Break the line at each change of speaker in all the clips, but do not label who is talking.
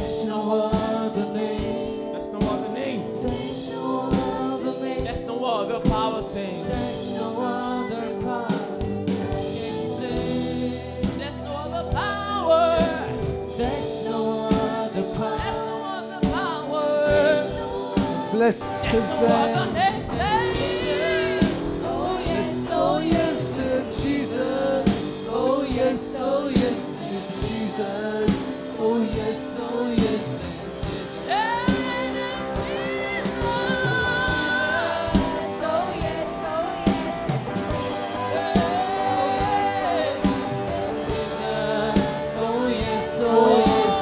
There's no other name.
There's no other name.
There's no other name.
There's no other power, sing.
There's no other power.
There's no other power.
There's no other power.
There's no other power.
Bless
There's
His
no other
name.
name, say.
Oh yes, Jesus. Oh yes, Jesus. Oh yes, Jesus.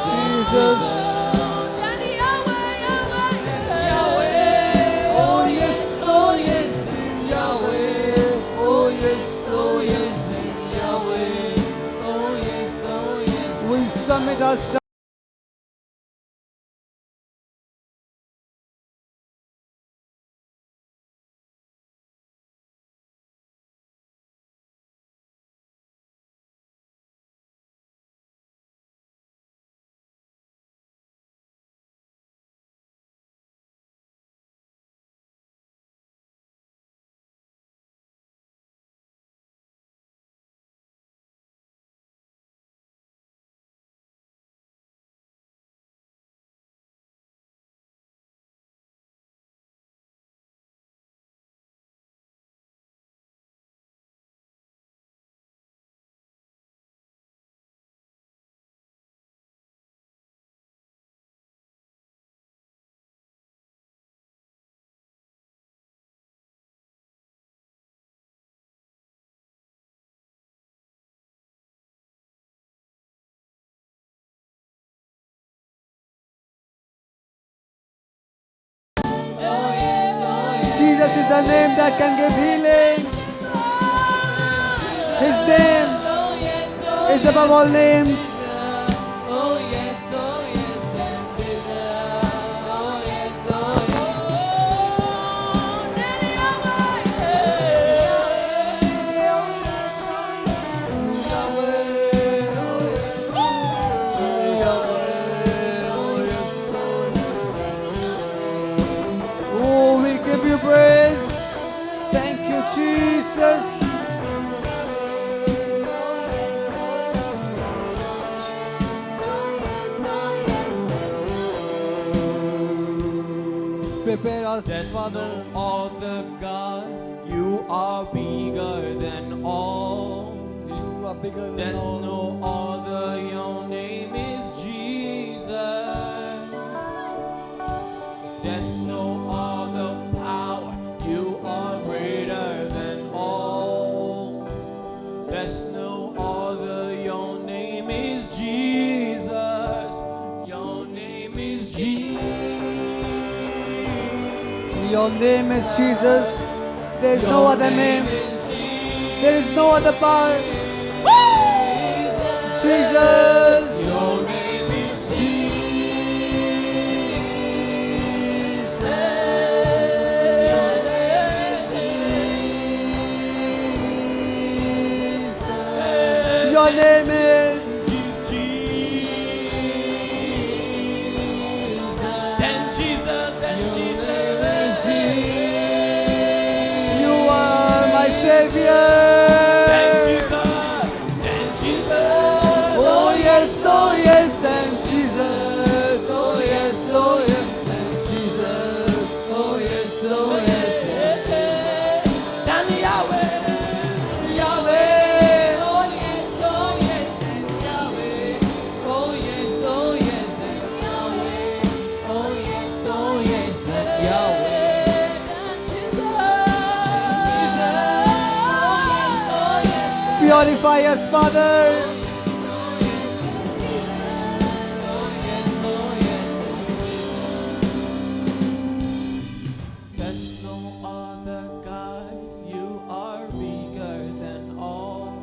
Jesus. We submit ourselves. Jesus is a name that can give healing. His name is above all names. Oh, we give you praise. Thank you, Jesus. Prepare us,
There's
Father.
no other God. You are bigger than all.
You are bigger than
There's
all.
no other. Your name is Jesus. There's no other power. You are greater than all. There's no other. Your name is Jesus. Your name is Jesus.
Your name is Jesus. There is no other name. There is no other power. Jesus.
Your name is
Your name is You are my Savior. Oh yes, and Jesus. Oh yes, and Jesus. Oh yes, Yahweh. Purify us, Father.
There's no other God. You are bigger than all.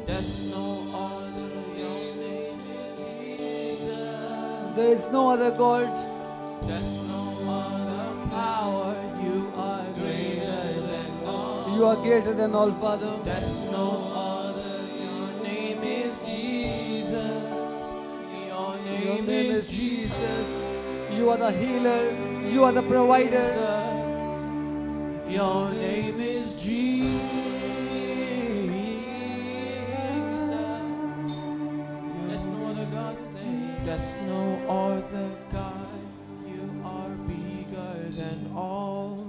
There's no other. Your name is Jesus.
There is no other God.
There's no other power. You are greater than all.
You are greater than all, Father.
There's no other. Your name is Jesus. Your name name is Jesus.
You are the healer. You are the provider.
Your name is Jesus. There's no other God saying. There's no other God. You are bigger than all.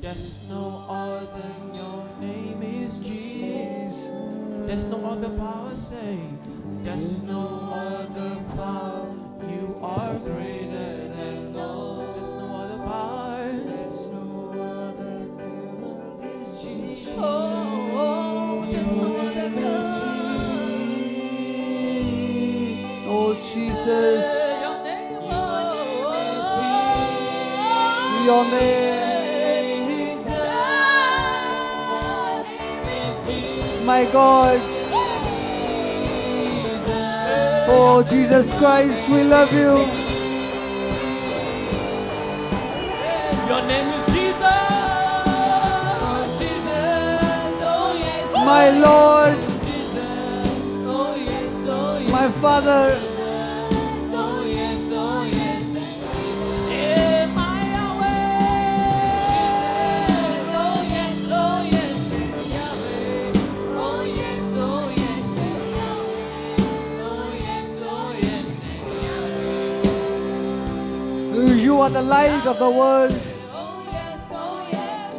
There's no other. Your name is Jesus. There's no other power saying. There's no other power. You are greater than all. There's no other power. There's no other name than Jesus. Oh, there's no other God.
Oh Jesus,
Your name,
your name. My God. Oh Jesus Christ, we love you.
Your name is Jesus. Jesus. Oh yes.
My Lord,
Oh yes. Oh yes.
my Father.
Oh yes. Oh yes. Yeah, my Yahweh. Oh yes. Oh yes. Yahweh. Oh yes. Oh yes. Yahweh. Oh yes. Oh yes. Yahweh.
You are the light of the world.
Oh yes. Oh yes.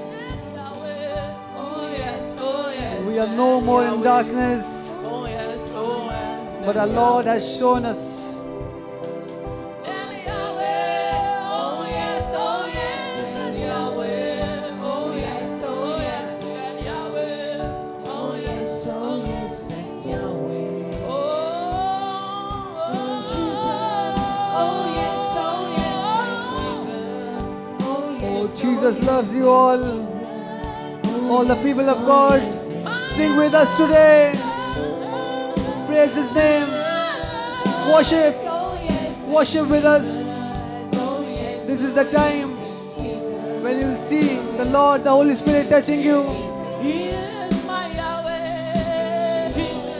Yahweh. Oh yes. Oh yes.
We are no more in
Yahweh.
darkness,
Oh yes. Oh yes.
but our Lord has shown us Jesus loves you all. All the people of God, sing with us today. Praise His name. Worship. Worship with us. This is the time when you will see the Lord, the Holy Spirit touching you.
He is my Yahweh. Jesus.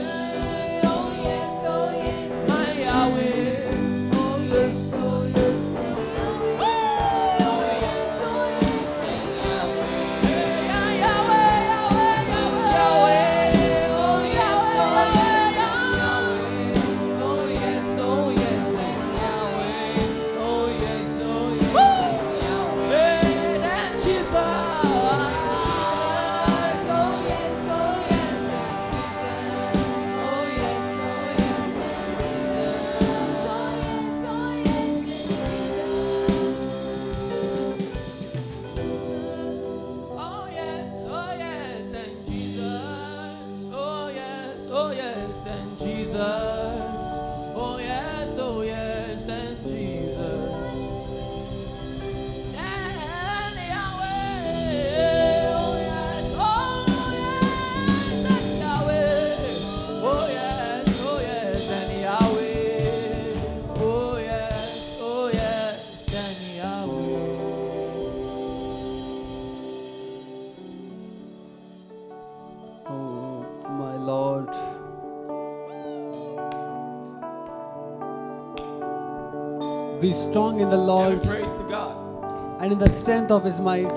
Oh yes, my Yahweh. Oh yes, oh yes.
Oh, my Lord. Be strong in the Lord
Praise to God.
and in the strength of His might.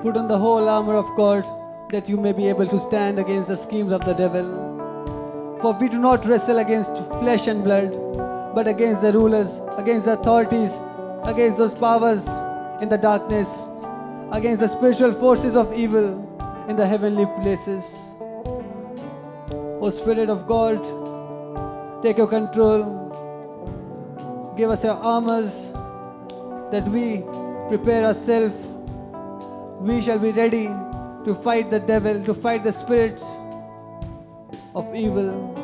Put on the whole armor of God that you may be able to stand against the schemes of the devil. For we do not wrestle against flesh and blood, but against the rulers, against the authorities, against those powers in the darkness, against the spiritual forces of evil in the heavenly places. O Spirit of God, take your control. Give us your armors that we prepare ourselves. We shall be ready to fight the devil, to fight the spirits of evil.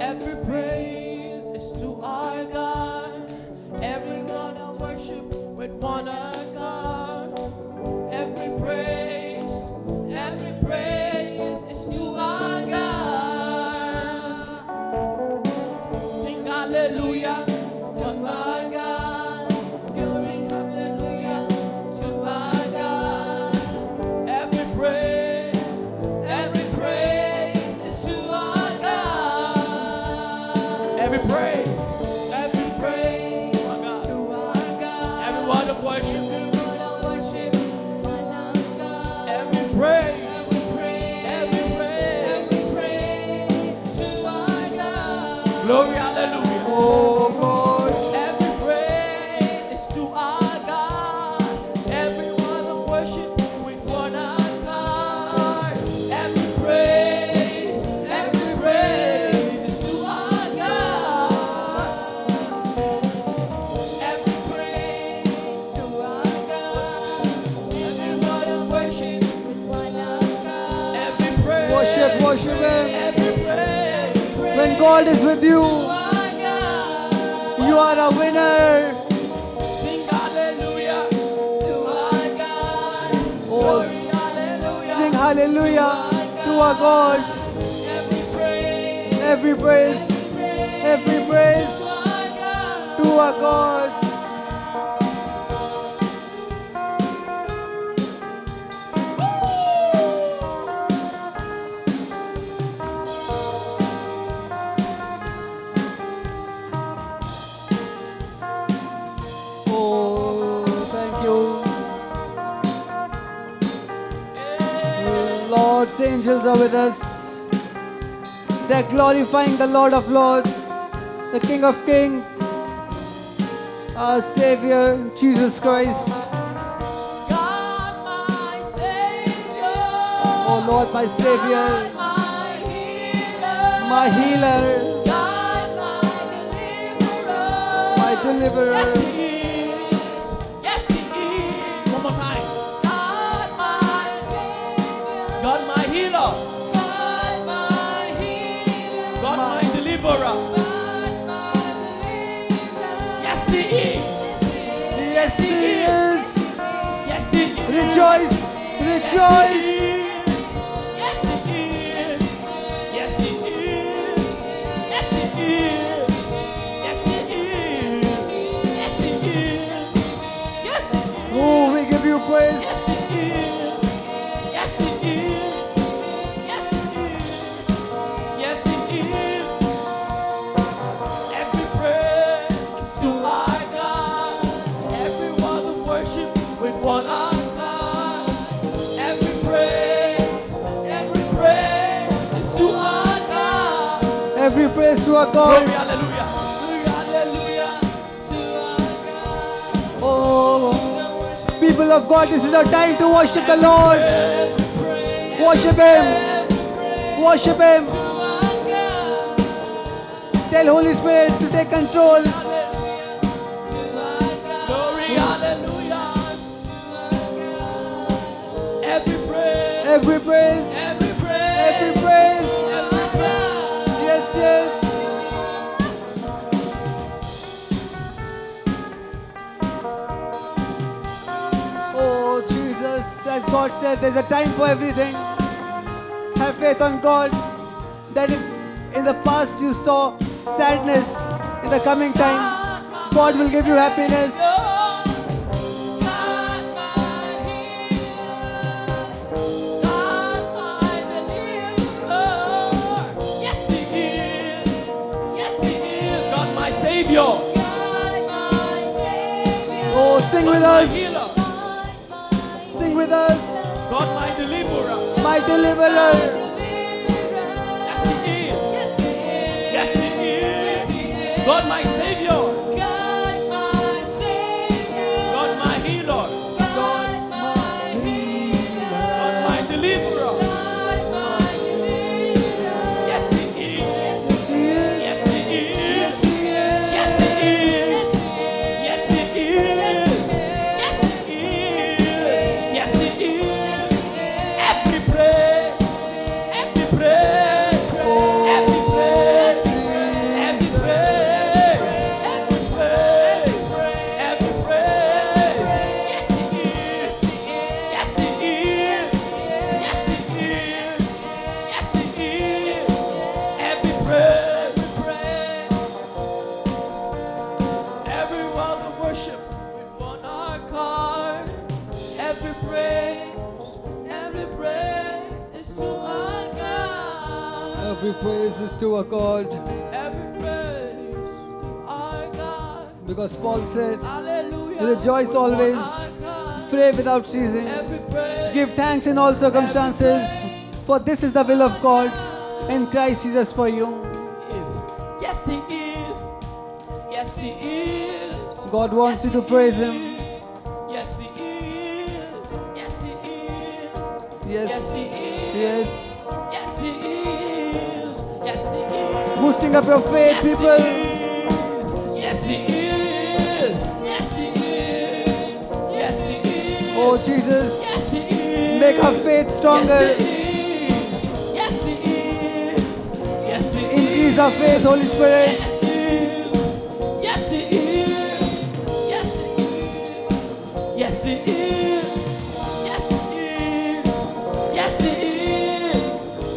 Every praise is to our God. Every God I worship with one accord. Every praise is to our God.
hallelujah to our God. Glory, hallelujah to our God. Every praise is to our God.
Every praise.
Every praise
Oh my God.
to our God.
Every word of worship.
Every word of worship, my God.
Every praise.
Every praise to our God.
Glory, hallelujah.
Oh God.
Every praise is to our God. Every word of worship with one accord. Every praise is to our God. Every praise to our God. Every word of worship with one accord.
Every praise.
Worship Him.
Every praise
When God is with you,
to our God.
you are a winner.
Sing hallelujah to our God.
Oh,
Glory, hallelujah.
sing hallelujah to our God.
Every praise,
Every praise
to our God.
to our God. Oh, thank you. Lord's angels are with us. They're glorifying the Lord of Lords, the King of Kings, our Savior, Jesus Christ.
God, my Savior.
Oh Lord, my Savior,
God, my healer.
my healer,
God, my deliverer.
my deliverer.
Yes, He is. Yes, He is.
One more time.
God, my Savior.
God, my healer.
God, my healer.
God, my deliverer.
God, my deliverer.
Yes, He is.
Yes, He is.
Yes, He is.
Rejoice, rejoice.
Yes, He is.
Yes, He is.
Yes, He is.
Yes, He is.
Yes, He is. Yes, He is.
Oh, we give you praise.
Yes, He is. Yes, He is. Yes, He is.
Yes, He is. Every praise is to our God. Every word of worship with one accord. Every praise is to our God.
Every praise to our
Glory,
God.
hallelujah.
Hallelujah to our God.
Oh, people of God, this is our time to worship the Lord.
Every praise
Worship Him. Worship Him.
to our God.
Tell Holy Spirit to take control.
Hallelujah to our God.
Glory, hallelujah. Every praise.
Every praise.
Every praise.
Every praise.
Every praise.
Yes, yes. Oh, Jesus, as God said, there's a time for everything. Have faith on God that if in the past you saw sadness, in the coming time, God will give you happiness.
God, my healer. God, my deliverer. Yes, He is. Yes, He is.
God, my Savior.
God, my Savior.
Oh, sing with
My
us.
healer.
God, my
Sing with us.
God, my deliverer.
My deliverer.
deliverer.
Yes, He is.
Yes, He is.
Yes, He is. God, my Savior.
God, my Savior.
God, my healer.
God, my healer.
God, my deliverer.
God, my deliverer.
Yes, He is.
Yes, He is.
Yes, He is.
Yes, He is.
Yes, He is. Yes, He is.
Yes,
He is. Yes, He is. Every praise. Every praise.
Oh,
Every praise. Every praise.
every
praises to our God.
Every praise to our God.
Because Paul said,
Hallelujah.
rejoice always,
Our God.
pray without ceasing,
Every praise.
give thanks in all circumstances, for this is the will of God in Christ Jesus for you.
Is. Yes, He is. Yes, He is.
God wants you to praise Him.
Yes, He is. Yes, He is.
Yes,
He is.
yes.
Yes, He is. Yes, He is.
Boosting up your faith,
Yes,
people.
He is. Yes, He is. Yes, He is. Yes, He is.
Oh Jesus,
Yes, He is.
make our faith stronger.
Yes, He is. Yes, He is. Yes, He is.
Increase our faith, Holy Spirit.
Yes, He is. Yes, He is. Yes, He is. Yes, He is. Yes, He is.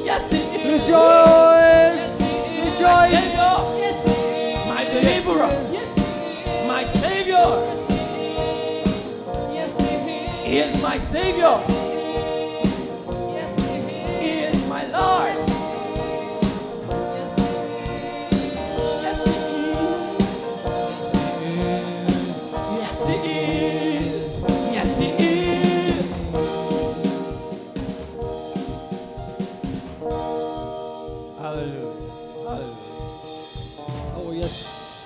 Yes, He is.
Rejoice, rejoice.
My deliverer, my Savior. He is my Savior. He is my Lord. Yes, He is. Yes, He is. Yes, He is. Hallelujah. Hallelujah.
Oh yes,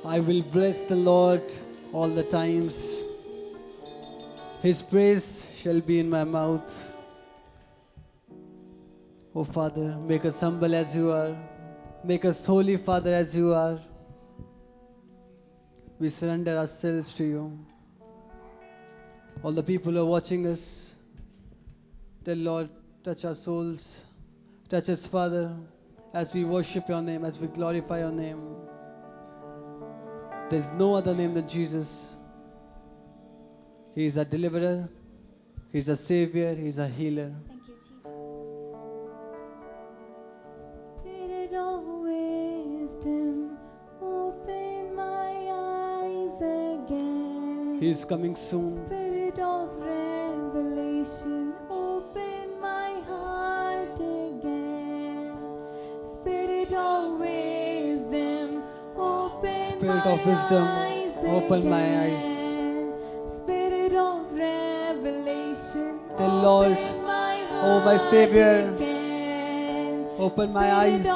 I will bless the Lord all the times. His praise shall be in my mouth. Oh Father, make us humble as you are. Make us holy, Father, as you are. We surrender ourselves to you. All the people who are watching us, tell Lord, touch our souls. Touch us, Father, as we worship your name, as we glorify your name. There's no other name than Jesus. He is a deliverer. He is a savior. He is a healer.
Thank you, Jesus. Spirit of wisdom, open my eyes again.
He is coming soon.
Spirit of revelation, open my heart again. Spirit of wisdom, open
Spirit
my
of wisdom,
eyes
open my
again.
eyes.
Spirit of revelation,
The Lord,
open my
oh my
heart
Savior,
again.
open my
Spirit
eyes,
of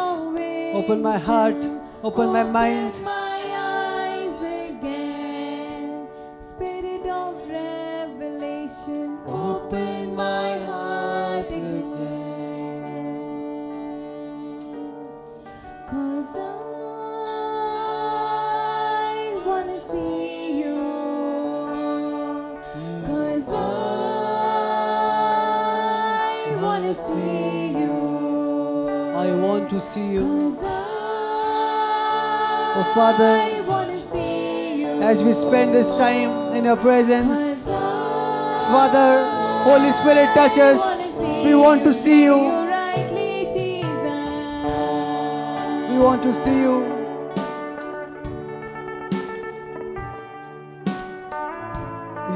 open my heart,
wisdom,
open my mind.
open my eyes again. Spirit of revelation, open my heart again. 'Cause I wanna see you. 'Cause I wanna see you.
I want to see you.
'Cause
Oh Father,
I wanna see you.
as we spend this time in your presence,
'Cause
Father, Holy Spirit, touch us. We want to see you.
rightly, Jesus.
We want to see you.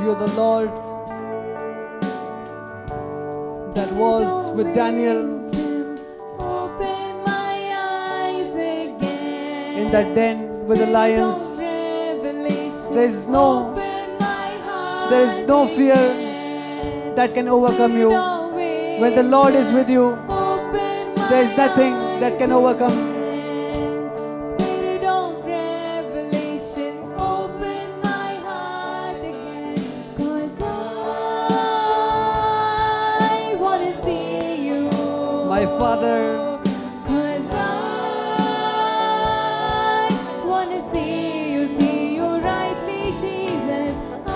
You're the Lord that was with Daniel
Open my eyes again.
in that den with the lions. There is no fear that can overcome you. When the Lord is with you, there is nothing that can overcome.
Spirit of revelation, open my heart again. 'Cause I wanna see you.
My Father,
'Cause I wanna see you rightly, Jesus. I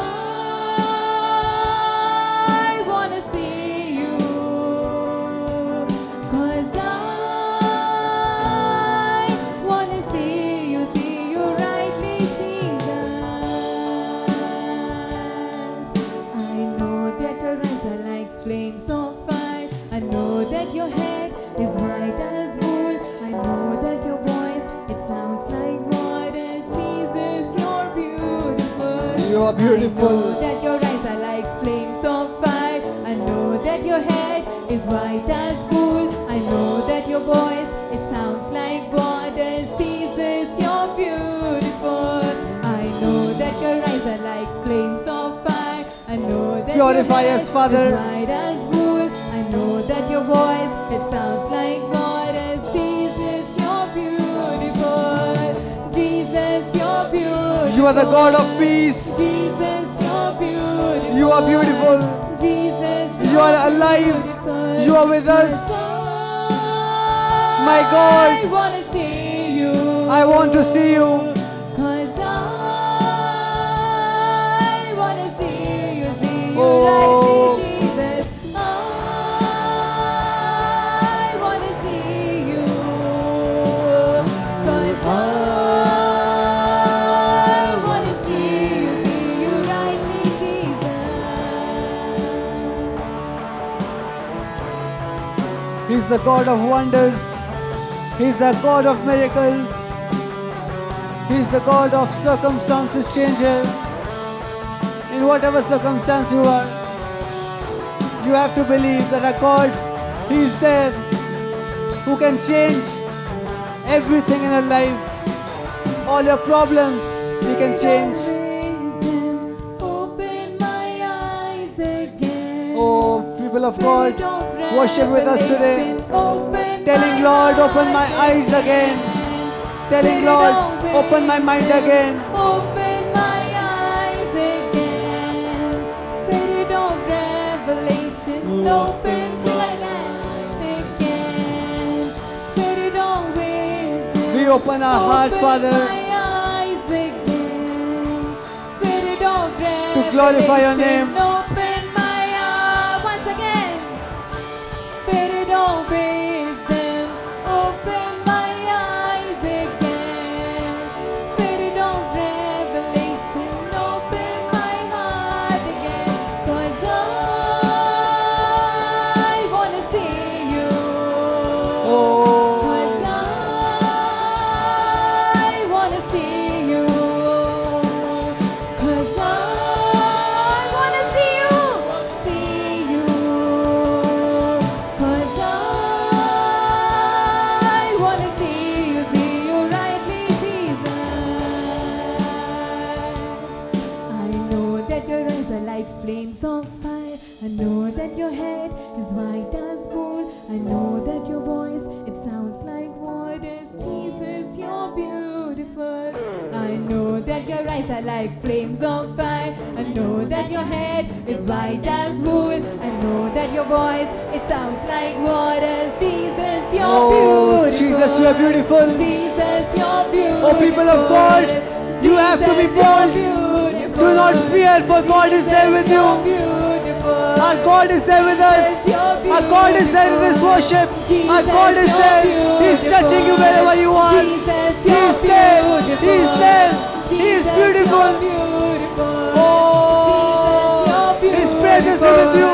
wanna see you. 'Cause I wanna see you rightly, Jesus. I know that your eyes are like flames of fire. I know that your head is white as wool. I know that your voice, it sounds like waters. Jesus, you're beautiful.
You are beautiful.
I know that your eyes are like flames of fire. I know that your head is white as wool. I know that your voice,
Glorify
your
us,
head
Father.
is white as wool. I know that your voice, it sounds like waters. Jesus, you're beautiful. Jesus, you're beautiful.
You are the God of peace.
Jesus, you're beautiful.
You are beautiful.
Jesus,
You are alive.
beautiful.
You are with us. My God.
I wanna see you.
I want to see you.
'Cause I wanna see you
Oh.
right, Jesus. I wanna see you. 'Cause I wanna see you right, Jesus.
He's the God of wonders. He's the God of miracles. He's the God of circumstances changer. In whatever circumstance you are, you have to believe that a God, He is there, who can change everything in your life. All your problems, He can change.
Open my eyes again.
Oh, people of God, worship with us today. Telling Lord, open my eyes again. Telling Lord, open my mind again.
Open my eyes again. Spirit of revelation, open my eyes again. Spirit of wisdom,
We open our heart,
open
Father,
my eyes again. Spirit of
to glorify your
revelation,
name.
open my eyes once again. Spirit of wisdom, open my eyes again. Spirit of revelation, open my heart again. 'Cause I wanna see you.
Oh,
'Cause I wanna see you. 'Cause I wanna see you. See you. 'Cause I wanna see you rightly, Jesus. I know that your eyes are like flames of fire. I know that your head is white as wool. I know that your voice, it sounds like waters. Jesus, you're beautiful. I know that your eyes are like flames of fire. I know that your head is white as wool. I know that your voice, it sounds like waters. Jesus, you're
Oh,
beautiful.
Jesus, you are beautiful.
Jesus, you're beautiful.
Oh, people of God, you have to be bold. Do not fear, for God is there with you. Our God is there with us. Our God is there in this worship. Our God is there. He's touching you wherever you are. He's there. He's there. He is beautiful. Oh, His presence is with you.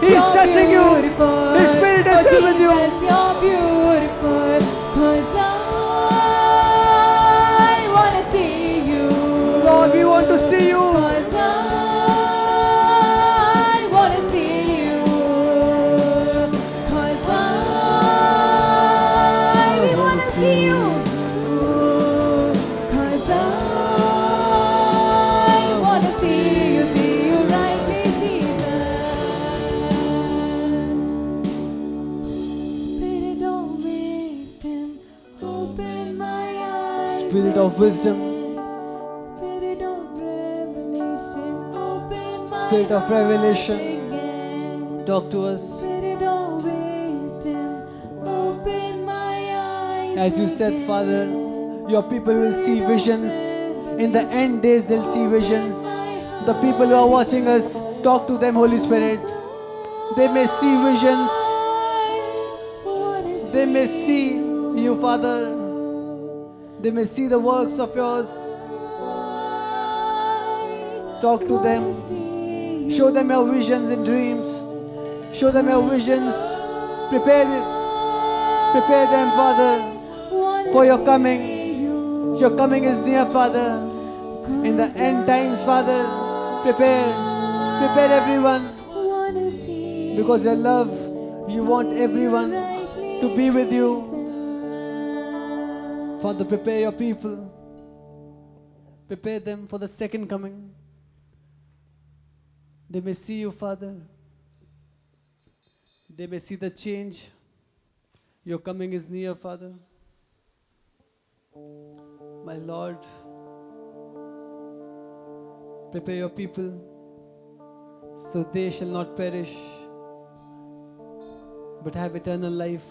He's touching you. His Spirit is there with you.
You're beautiful. 'Cause I wanna see you.
Lord, we want to see you.
'Cause I wanna see you. 'Cause we wanna see you. 'Cause I wanna see you rightly, Jesus. Spirit of wisdom, open my eyes.
Spirit of wisdom.
Spirit of revelation, open my
Spirit of revelation.
eyes again.
Talk to us.
Spirit of wisdom, open my eyes.
As you said,
again.
Father, your people will see visions. In the end days, they'll see visions. The people who are watching us, talk to them, Holy Spirit. They may see visions. They may see you, Father. They may see the works of yours. Talk to them. Show them your visions and dreams. Show them your visions. Prepare them, Father, for your coming. Your coming is near, Father. In the end times, Father, prepare everyone. Because your love, you want everyone to be with you. Father, prepare your people. Prepare them for the second coming. They may see you, Father. They may see the change. Your coming is near, Father. My Lord, prepare your people so they shall not perish but have eternal life.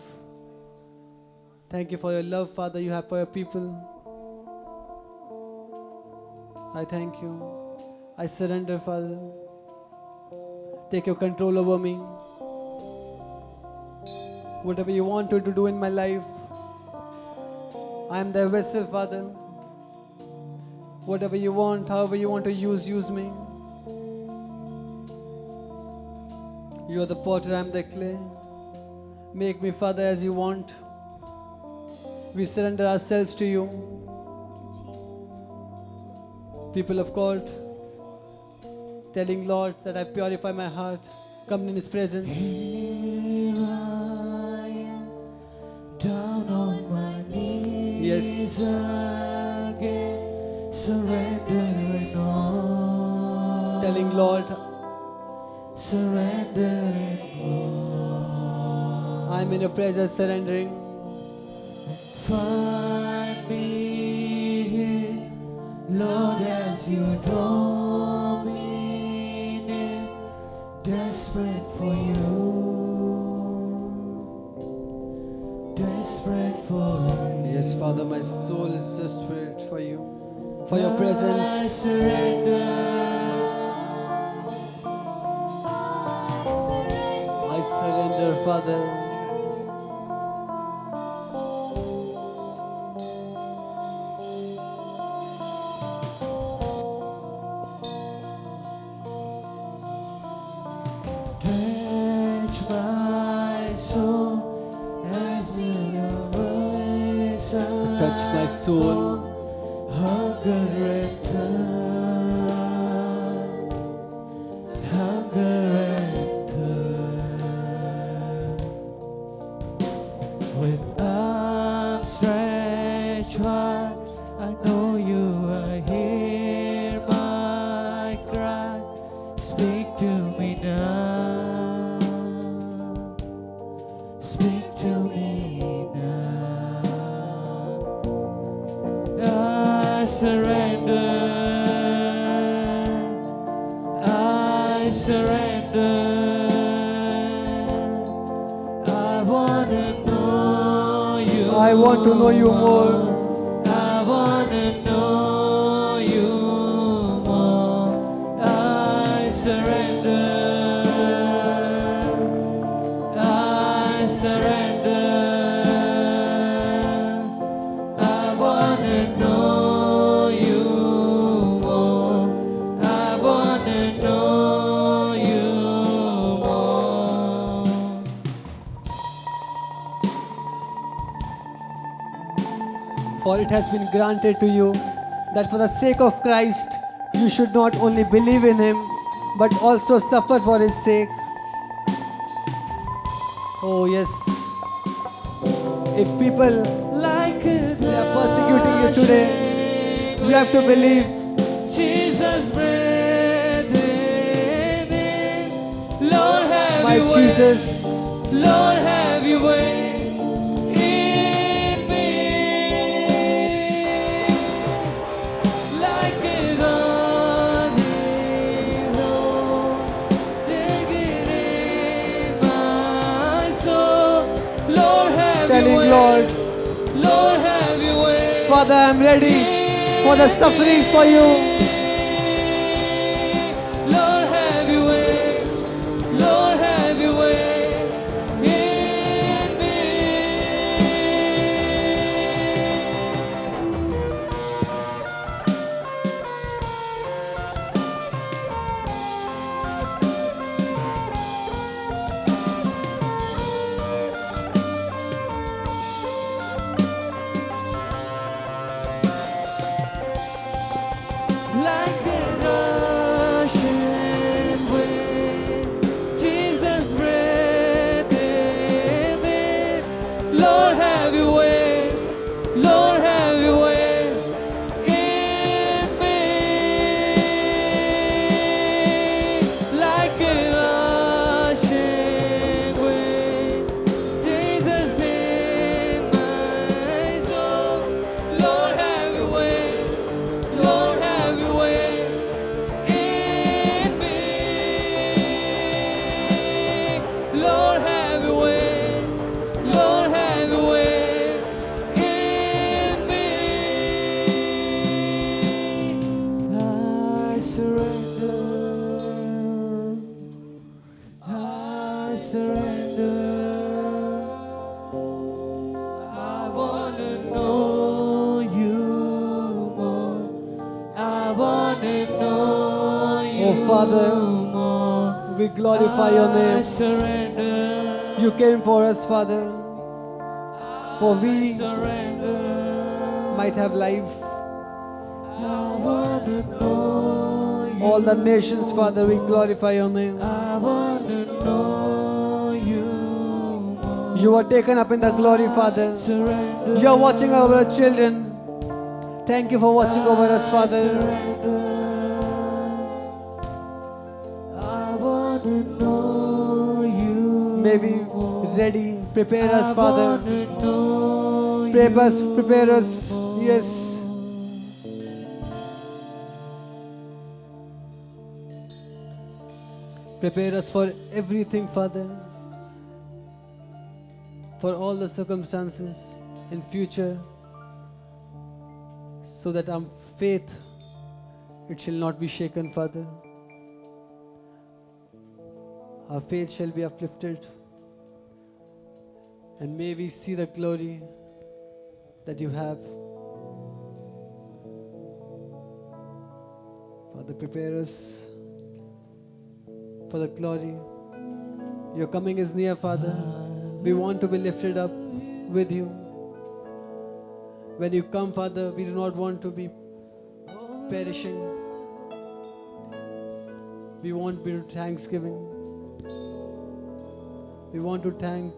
Thank you for your love, Father, you have for your people. I thank you. I surrender, Father. Take your control over me. Whatever you want to do in my life, I am the vessel, Father. Whatever you want, however you want to use me. You are the potter, I am the clay. Make me, Father, as you want. We surrender ourselves to you. People of God, telling Lord that I purify my heart. Come in His presence.
Here I am, down on my knees
Yes.
again, surrendering all,
Telling Lord,
surrendering all.
I am in your presence, surrendering.
Find me here, Lord, as you draw me near, desperate for you, desperate for you.
Yes, Father, my soul is desperate for you, for your
I
presence.
surrender.
I surrender, Father.
Touch my soul as the voice
Touch my soul.
hunger and thirst, hunger and thirst. With arms stretched wide, I know you are here, my cry. Speak to me now. Speak to me now. I surrender. I surrender. I wanna know you.
I want to know you more.
I wanna know you more. I surrender. I surrender. I wanna know you more. I wanna know you more.
For it has been granted to you that for the sake of Christ you should not only believe in Him but also suffer for His sake. Oh yes. If people
Like
they are persecuting you today, you have to believe.
Jesus breathed in. Lord, have
My
your way.
Jesus,
Lord, have your way in me. Like it on road, digging in my soul. Lord, have
telling
your way.
Lord,
Lord, have your way.
Father, I am ready for the sufferings for you.
Lord, have your way. Lord, have your way in me. Like an ocean wind, Jesus breathed in. Lord, have your way. Lord, have your way in me. to know you
Oh Father,
more.
we glorify your
I
name.
surrender.
You came for us, Father, for we
Surrender.
might have life.
I want to know you.
All the nations, Father, we glorify your name.
I want to know you more.
You are taken up in the glory, Father.
Surrender.
You are watching over our children. Thank you for watching over us, Father.
I want to know you.
May we ready, prepare us, Father.
Know
Prepare us, yes. Prepare us for everything, Father. For all the circumstances in future, so that our faith, it shall not be shaken, Father. Our faith shall be uplifted, and may we see the glory that you have. Father, prepare us for the glory. Your coming is near, Father. We want to be lifted up with you. When you come, Father, we do not want to be perishing. We want to be thanksgiving. We want to thank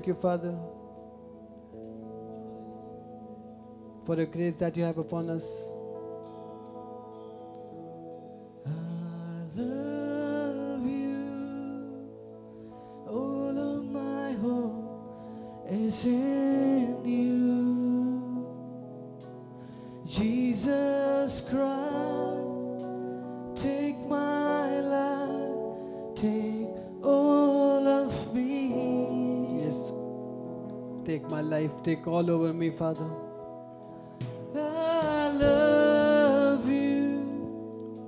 you, Father, for the grace that you have upon us.
I love you. All of my hope is in you. Jesus Christ, take my life, take all of me.
Yes, take my life, take all over me, Father.
I love you.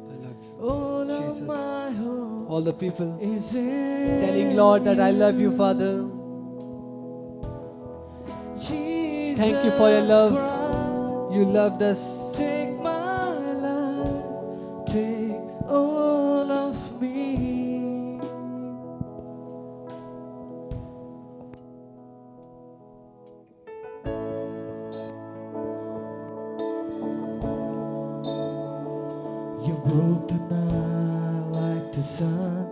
I love you.
All
Jesus.
of my hope
All the people
is in
telling Lord that I love you, Father.
Jesus
Thank you for your love.
Christ,
You loved us.
take my life, take all of me. You broke the night like the sun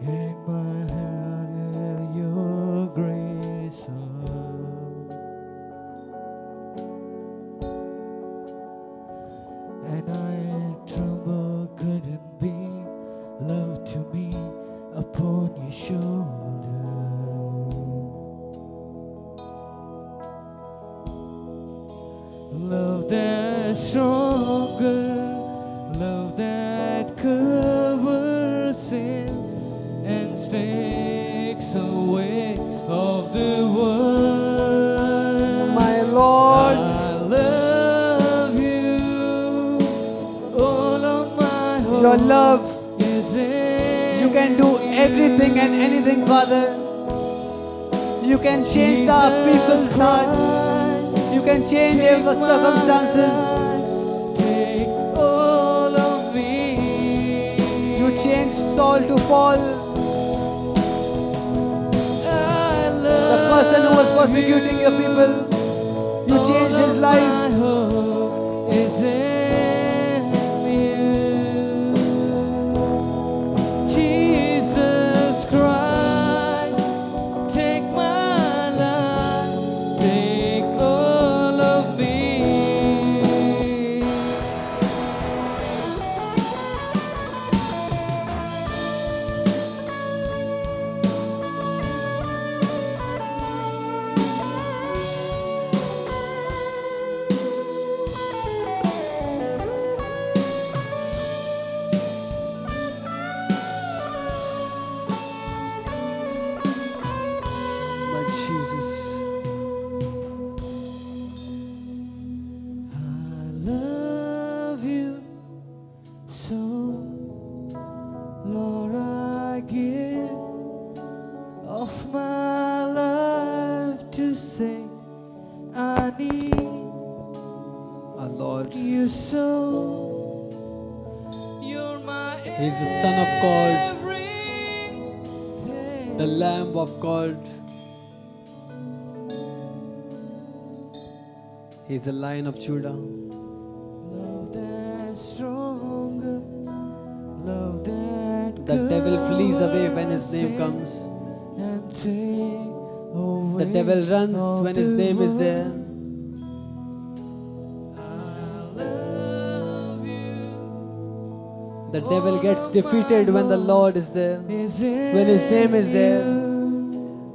in my heart, your grace. And I tremble, couldn't be love to me upon your shoulder. Love that's stronger, love that covers sin and takes away of the world.
My Lord,
I love you. All of my hope
your love,
is in
you can do everything and anything, Father. You can change the people's heart. You can change even the circumstances.
Take all of me.
You changed Saul to Paul,
I love
the person who was persecuting your people. You changed his life.
My hope is in you. Jesus Christ, take my life, take all of me.
My Jesus.
I love you so, Lord, I give of my life to say I need
Our Lord.
you so. You're my
He's the Son of God,
everything.
the Lamb of God. He's the Lion of Judah.
Love that's stronger. Love that
The devil flees away when his
covers
name
sin
comes.
and take away
The devil runs
all
when his
the
name is
world.
there.
I love you.
The devil gets defeated when the Lord is there.
When
his name is there.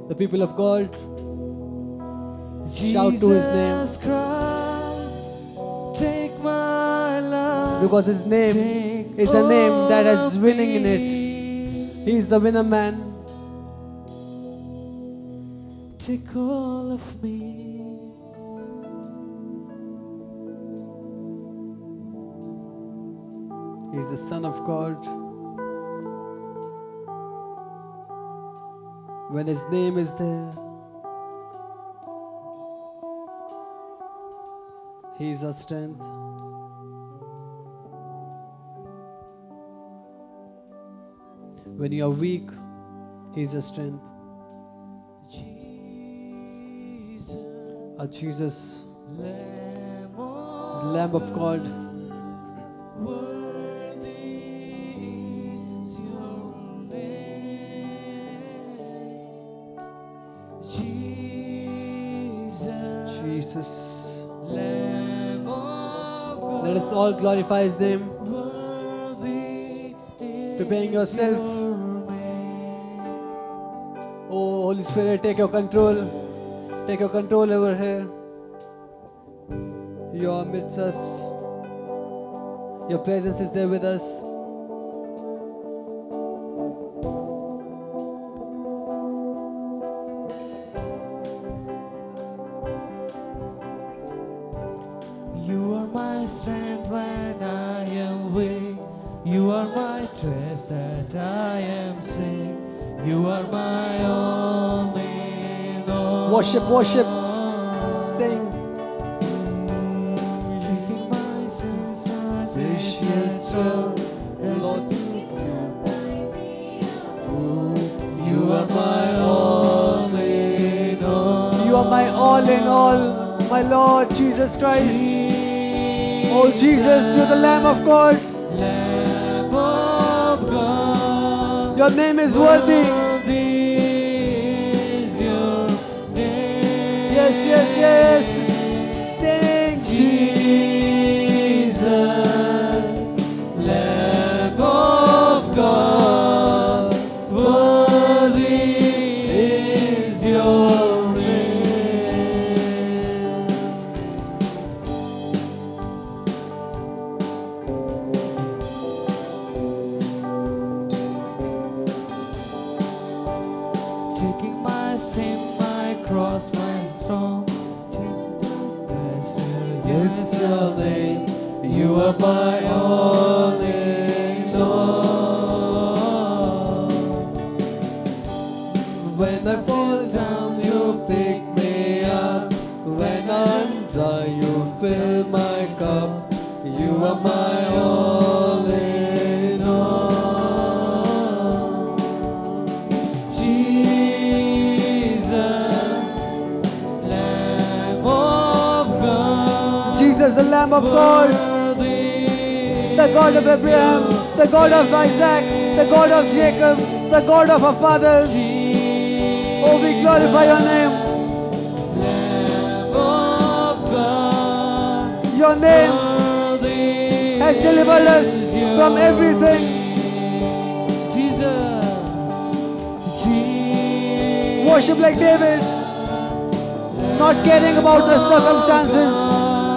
The people of God, shout to his name.
Jesus Christ, take my life.
Because his name
Take
is a name that
all
has
of
winning in it.
me.
He is the winner man.
Take all of me.
He is the Son of God. When his name is there, he is our strength. When you are weak, he is your strength.
Jesus,
Our Jesus,
Lamb
the
of
Lamb of God.
worthy is your name. Jesus,
Jesus.
Lamb of God.
Let us all glorify his name.
Worthy is
Preparing yourself.
your name.
Oh, Holy Spirit, take your control. Take your control over here. You are amidst us. Your presence is there with us.
You are my strength when I am weak. You are my trust that I am sick. You are my all in all.
Worship, worship. Sing.
Taking my sins, my
Precious Son, Lord,
You are my all in all.
you are my all in all, my Lord Jesus Christ. Oh Jesus, you're the Lamb of God.
Lamb of God.
Your name is worthy.
Worthy is your name.
Yes, yes, yes. Sing Jesus,
Lamb of God. Worthy is your name. Taking my sin, my cross, my stone.
yes, your name. You are my all in all. When I fall down, you pick me up. When I'm dry, you fill my cup. You are my all in all. Jesus,
Lamb of God.
Jesus, the Lamb of God, the God of Abraham, the God of Isaac, the God of Jacob, the God of our fathers. Oh, we glorify your name.
Lamb of God.
Your name
Worthy
has delivered us from everything.
Jesus. Jesus.
Worship like David, not caring about the circumstances,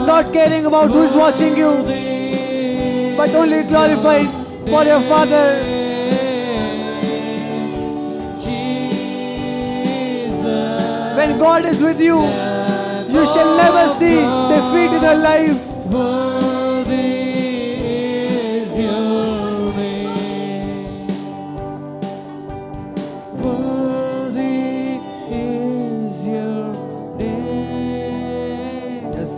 not caring about who is watching you, but only glorifying for your Father.
Jesus.
When God is with you, you shall never see defeat in your life.
Worthy is your name. Worthy is your name.
Yes.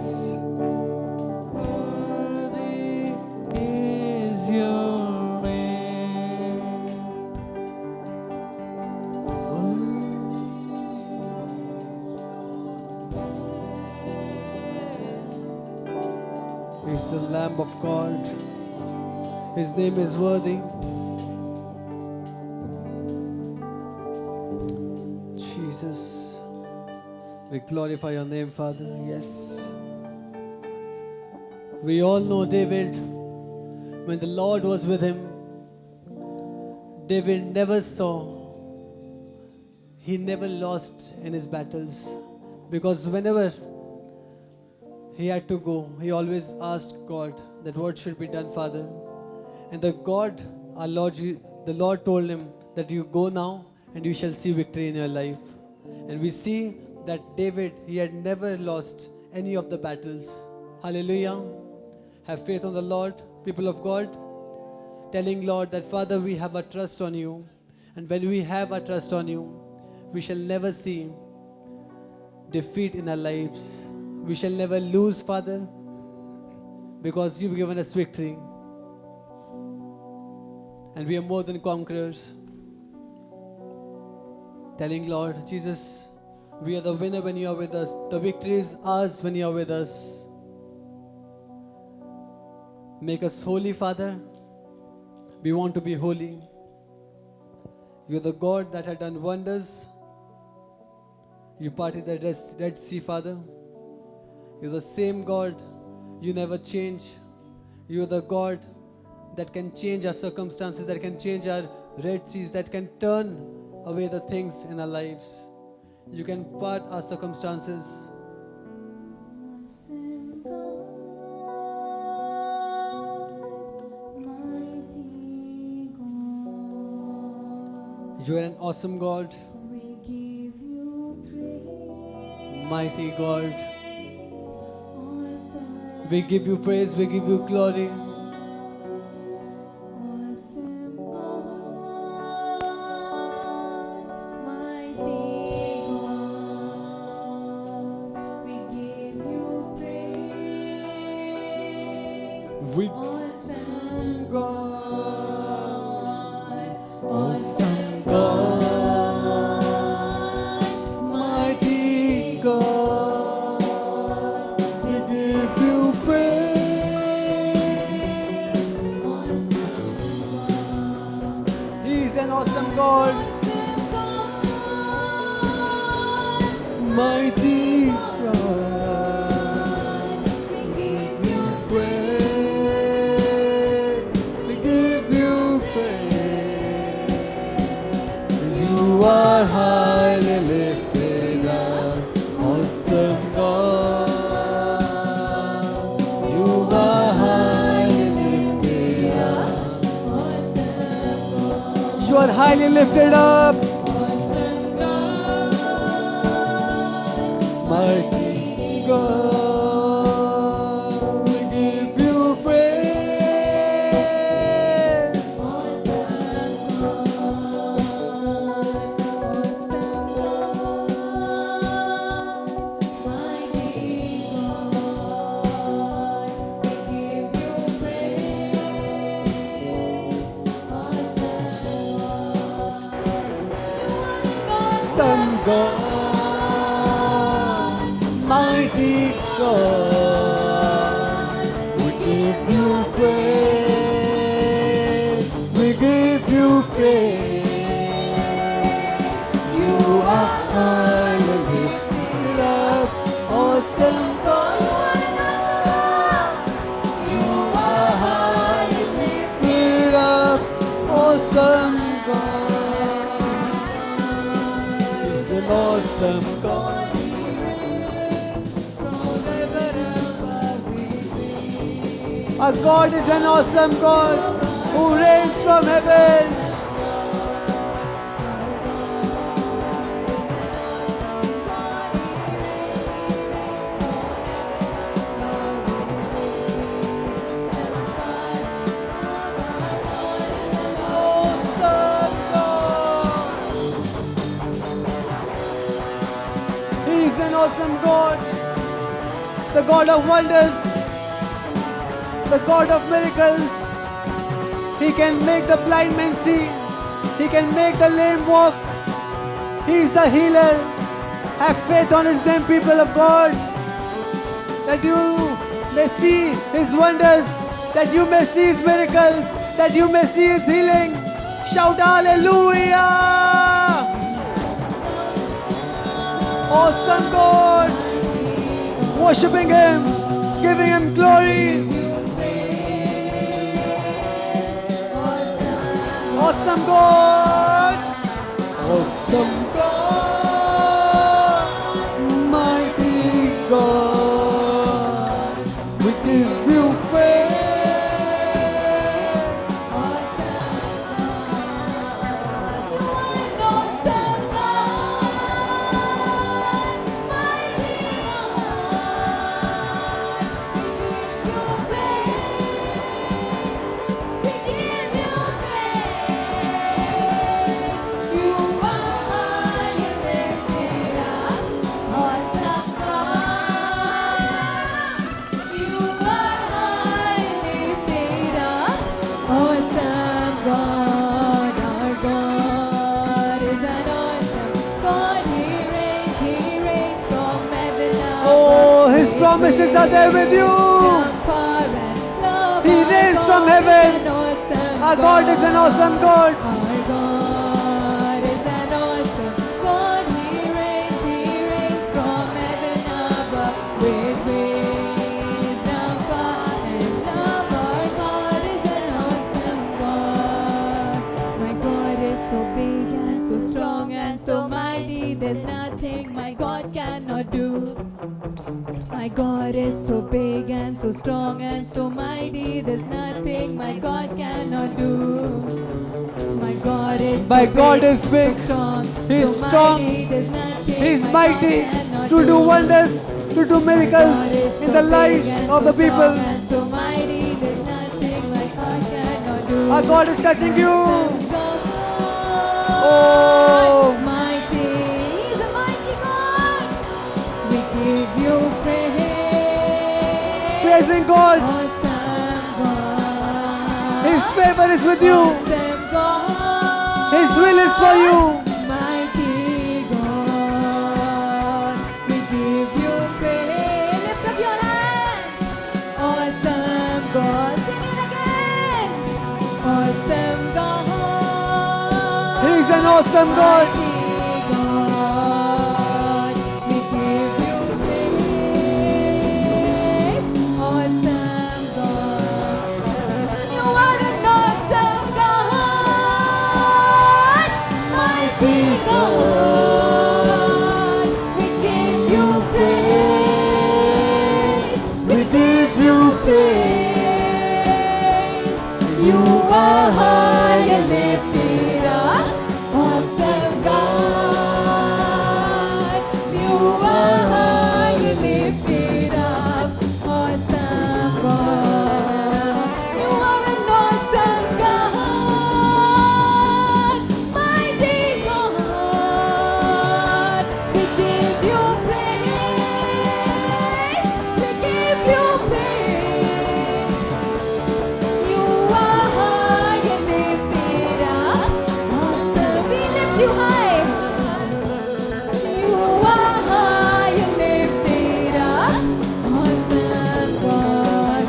He's the Lamb of God. His name is worthy. Jesus, we glorify your name, Father. Yes. We all know David, when the Lord was with him, David never saw, he never lost in his battles. Because whenever he had to go, he always asked God that what should be done, Father. And the Lord told him that you go now and you shall see victory in your life. And we see that David, he had never lost any of the battles. Hallelujah. Have faith on the Lord, people of God. Telling Lord that Father, we have a trust on you. And when we have a trust on you, we shall never see defeat in our lives. We shall never lose, Father, because you've given us victory. And we are more than conquerors. Telling Lord, Jesus, we are the winner when you are with us. The victory is ours when you are with us. Make us holy, Father. We want to be holy. You're the God that had done wonders. You parted the Red Sea, Father. You're the same God. You never change. You're the God that can change our circumstances, that can change our Red Seas, that can turn away the things in our lives. You can part our circumstances.
Awesome God, mighty God.
You are an awesome God,
We give you praise.
mighty God.
Awesome,
We give you praise, we give you glory.
awesome God, mighty God. We give you praise.
We
Awesome
God,
God,
awesome God, mighty God. We give you praise. He's an awesome God, mighty God. We give you praise. We give you praise. You are highly lifted up, awesome God. You are highly lifted up. You are highly lifted up, mighty God. We give you praise. Awesome God, mighty God, we give you praise, we give you praise. You are highly lifted up, awesome God. You are highly lifted up, awesome God. He's an awesome God. Our God is an awesome God who reigns from heaven. Awesome God. He's an awesome God, the God of wonders, the God of miracles. He can make the blind man see. He can make the lame walk. He is the healer. Have faith on His name, people of God, that you may see His wonders, that you may see His miracles, that you may see His healing. Shout hallelujah! Awesome God! Worshipping Him, giving Him glory. Awesome God! Awesome God! Mighty God! We give you praise. Promises are there with you. He reigns from heaven. Our God is an awesome God.
Our God is an awesome God. He reigns from heaven above with wisdom, power, and love. Our God is an awesome God. My God is so big and so strong and so mighty. There's nothing my God cannot do. My God is so big and so strong and so mighty. There's nothing my God cannot do. My God is
big.
so strong.
He's
so
strong.
Mighty. There's nothing
He's
my
mighty
God cannot
to do wonders, to do
My
miracles
God is
in
so
the
big
lives
and
of
so
the people.
strong and so mighty. There's nothing my God cannot do.
Our God is touching you.
Oh,
Oh,
mighty, He's a mighty God. We give you praise.
praising God.
Awesome God.
His favor is with you.
Awesome God.
His will is for you.
Mighty God. We give you praise. Lift up your hands. Awesome God. Sing it again. Awesome God.
He's an awesome God.
Mighty God, we give you praise. Awesome God, you are an awesome God. Mighty God, we give you praise.
We give you
praise. You are high and lifted up. Awesome God, you are high and lifted up. Awesome God, you are an awesome God, mighty God. We give you praise. We give you praise. You are high and lifted up. Awesome, we lift you high. You are high and lifted up. Awesome God,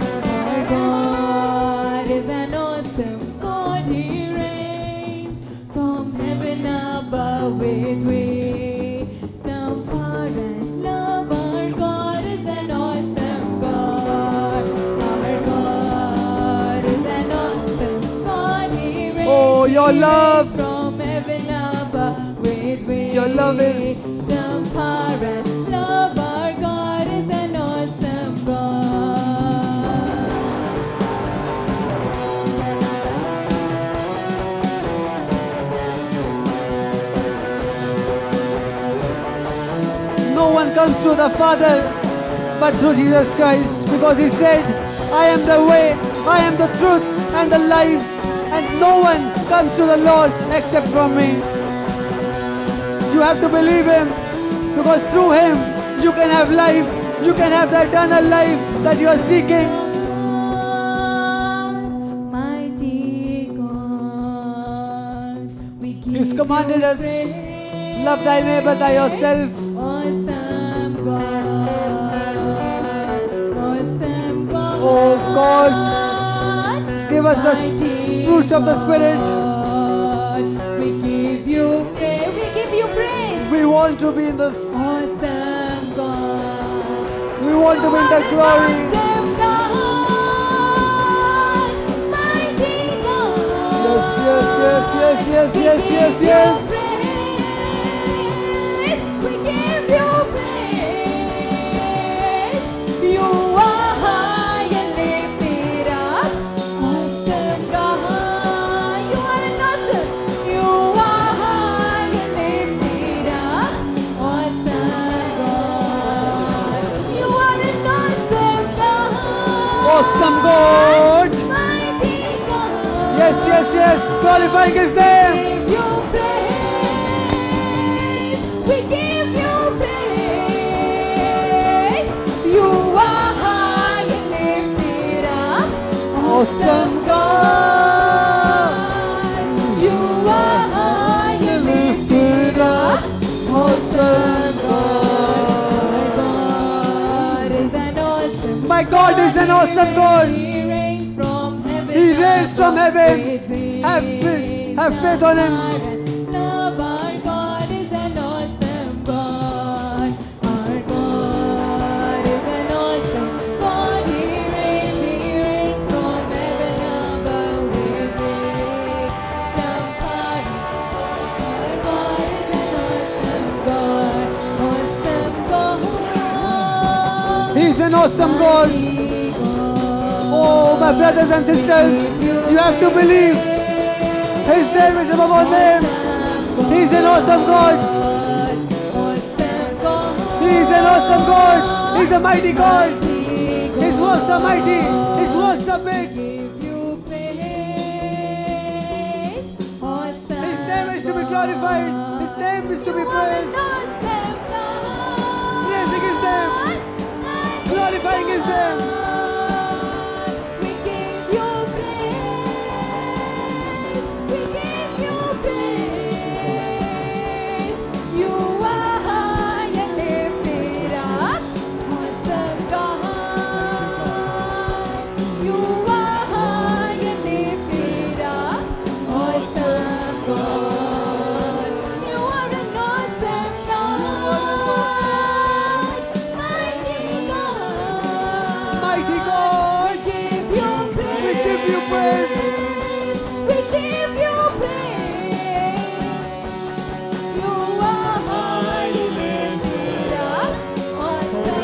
our God is an awesome God. He reigns from heaven above with wisdom, power, and love. Our God is an awesome God. Our God is an awesome God. He reigns.
Oh, your
He
love.
reigns from heaven above with
Your love is
wisdom, power, and love. Our God is an awesome God.
no one comes to the Father but through Jesus Christ, because He said, I am the way, I am the truth and the life, and no one comes to the Lord except from me. You have to believe Him, because through Him you can have life, you can have the eternal life that you are seeking.
Mighty God, we give
He's commanded
you
us,
praise.
love thy neighbor thy yourself.
Awesome God, awesome
us the fruits of the Spirit.
God. We give you praise. We give you praise.
We want to be in the,
Awesome God.
we want to be in the glory.
Awesome God. Mighty God.
Yes, yes, yes, yes, yes, yes, yes, yes.
We give you praise. You are high and lifted up. Awesome God. You are an awesome. You are high and lifted up. Awesome God. You are an awesome God.
Awesome God.
Mighty God.
Yes, yes, yes. Glorifying His name.
We give you praise. You are high and lifted up.
Awesome God.
You are high and lifted up.
Awesome
God is an awesome.
My God is an awesome God.
He reigns from heaven.
He reigns from heaven. Have faith on Him.
Love our God is an awesome God. Our God is an awesome God. He reigns from heaven above with grace. Some party. Our God is an awesome God.
He's an awesome God.
Mighty God.
Oh, my brothers and sisters, you have to believe. His name is above all names. He's an awesome God. He's an awesome God. He's a mighty God. His works are mighty. His works are big. His name is to be glorified. His name is to be praised. Praising His name. Glorifying His name.
We give you praise. We give you praise. You are high and lifted up. Awesome God. You are high and lifted up. Awesome God. You are an awesome God. Mighty God.
Mighty God.
We give you praise.
We give you praise.
We give you praise. You are highly lifted up. Awesome God.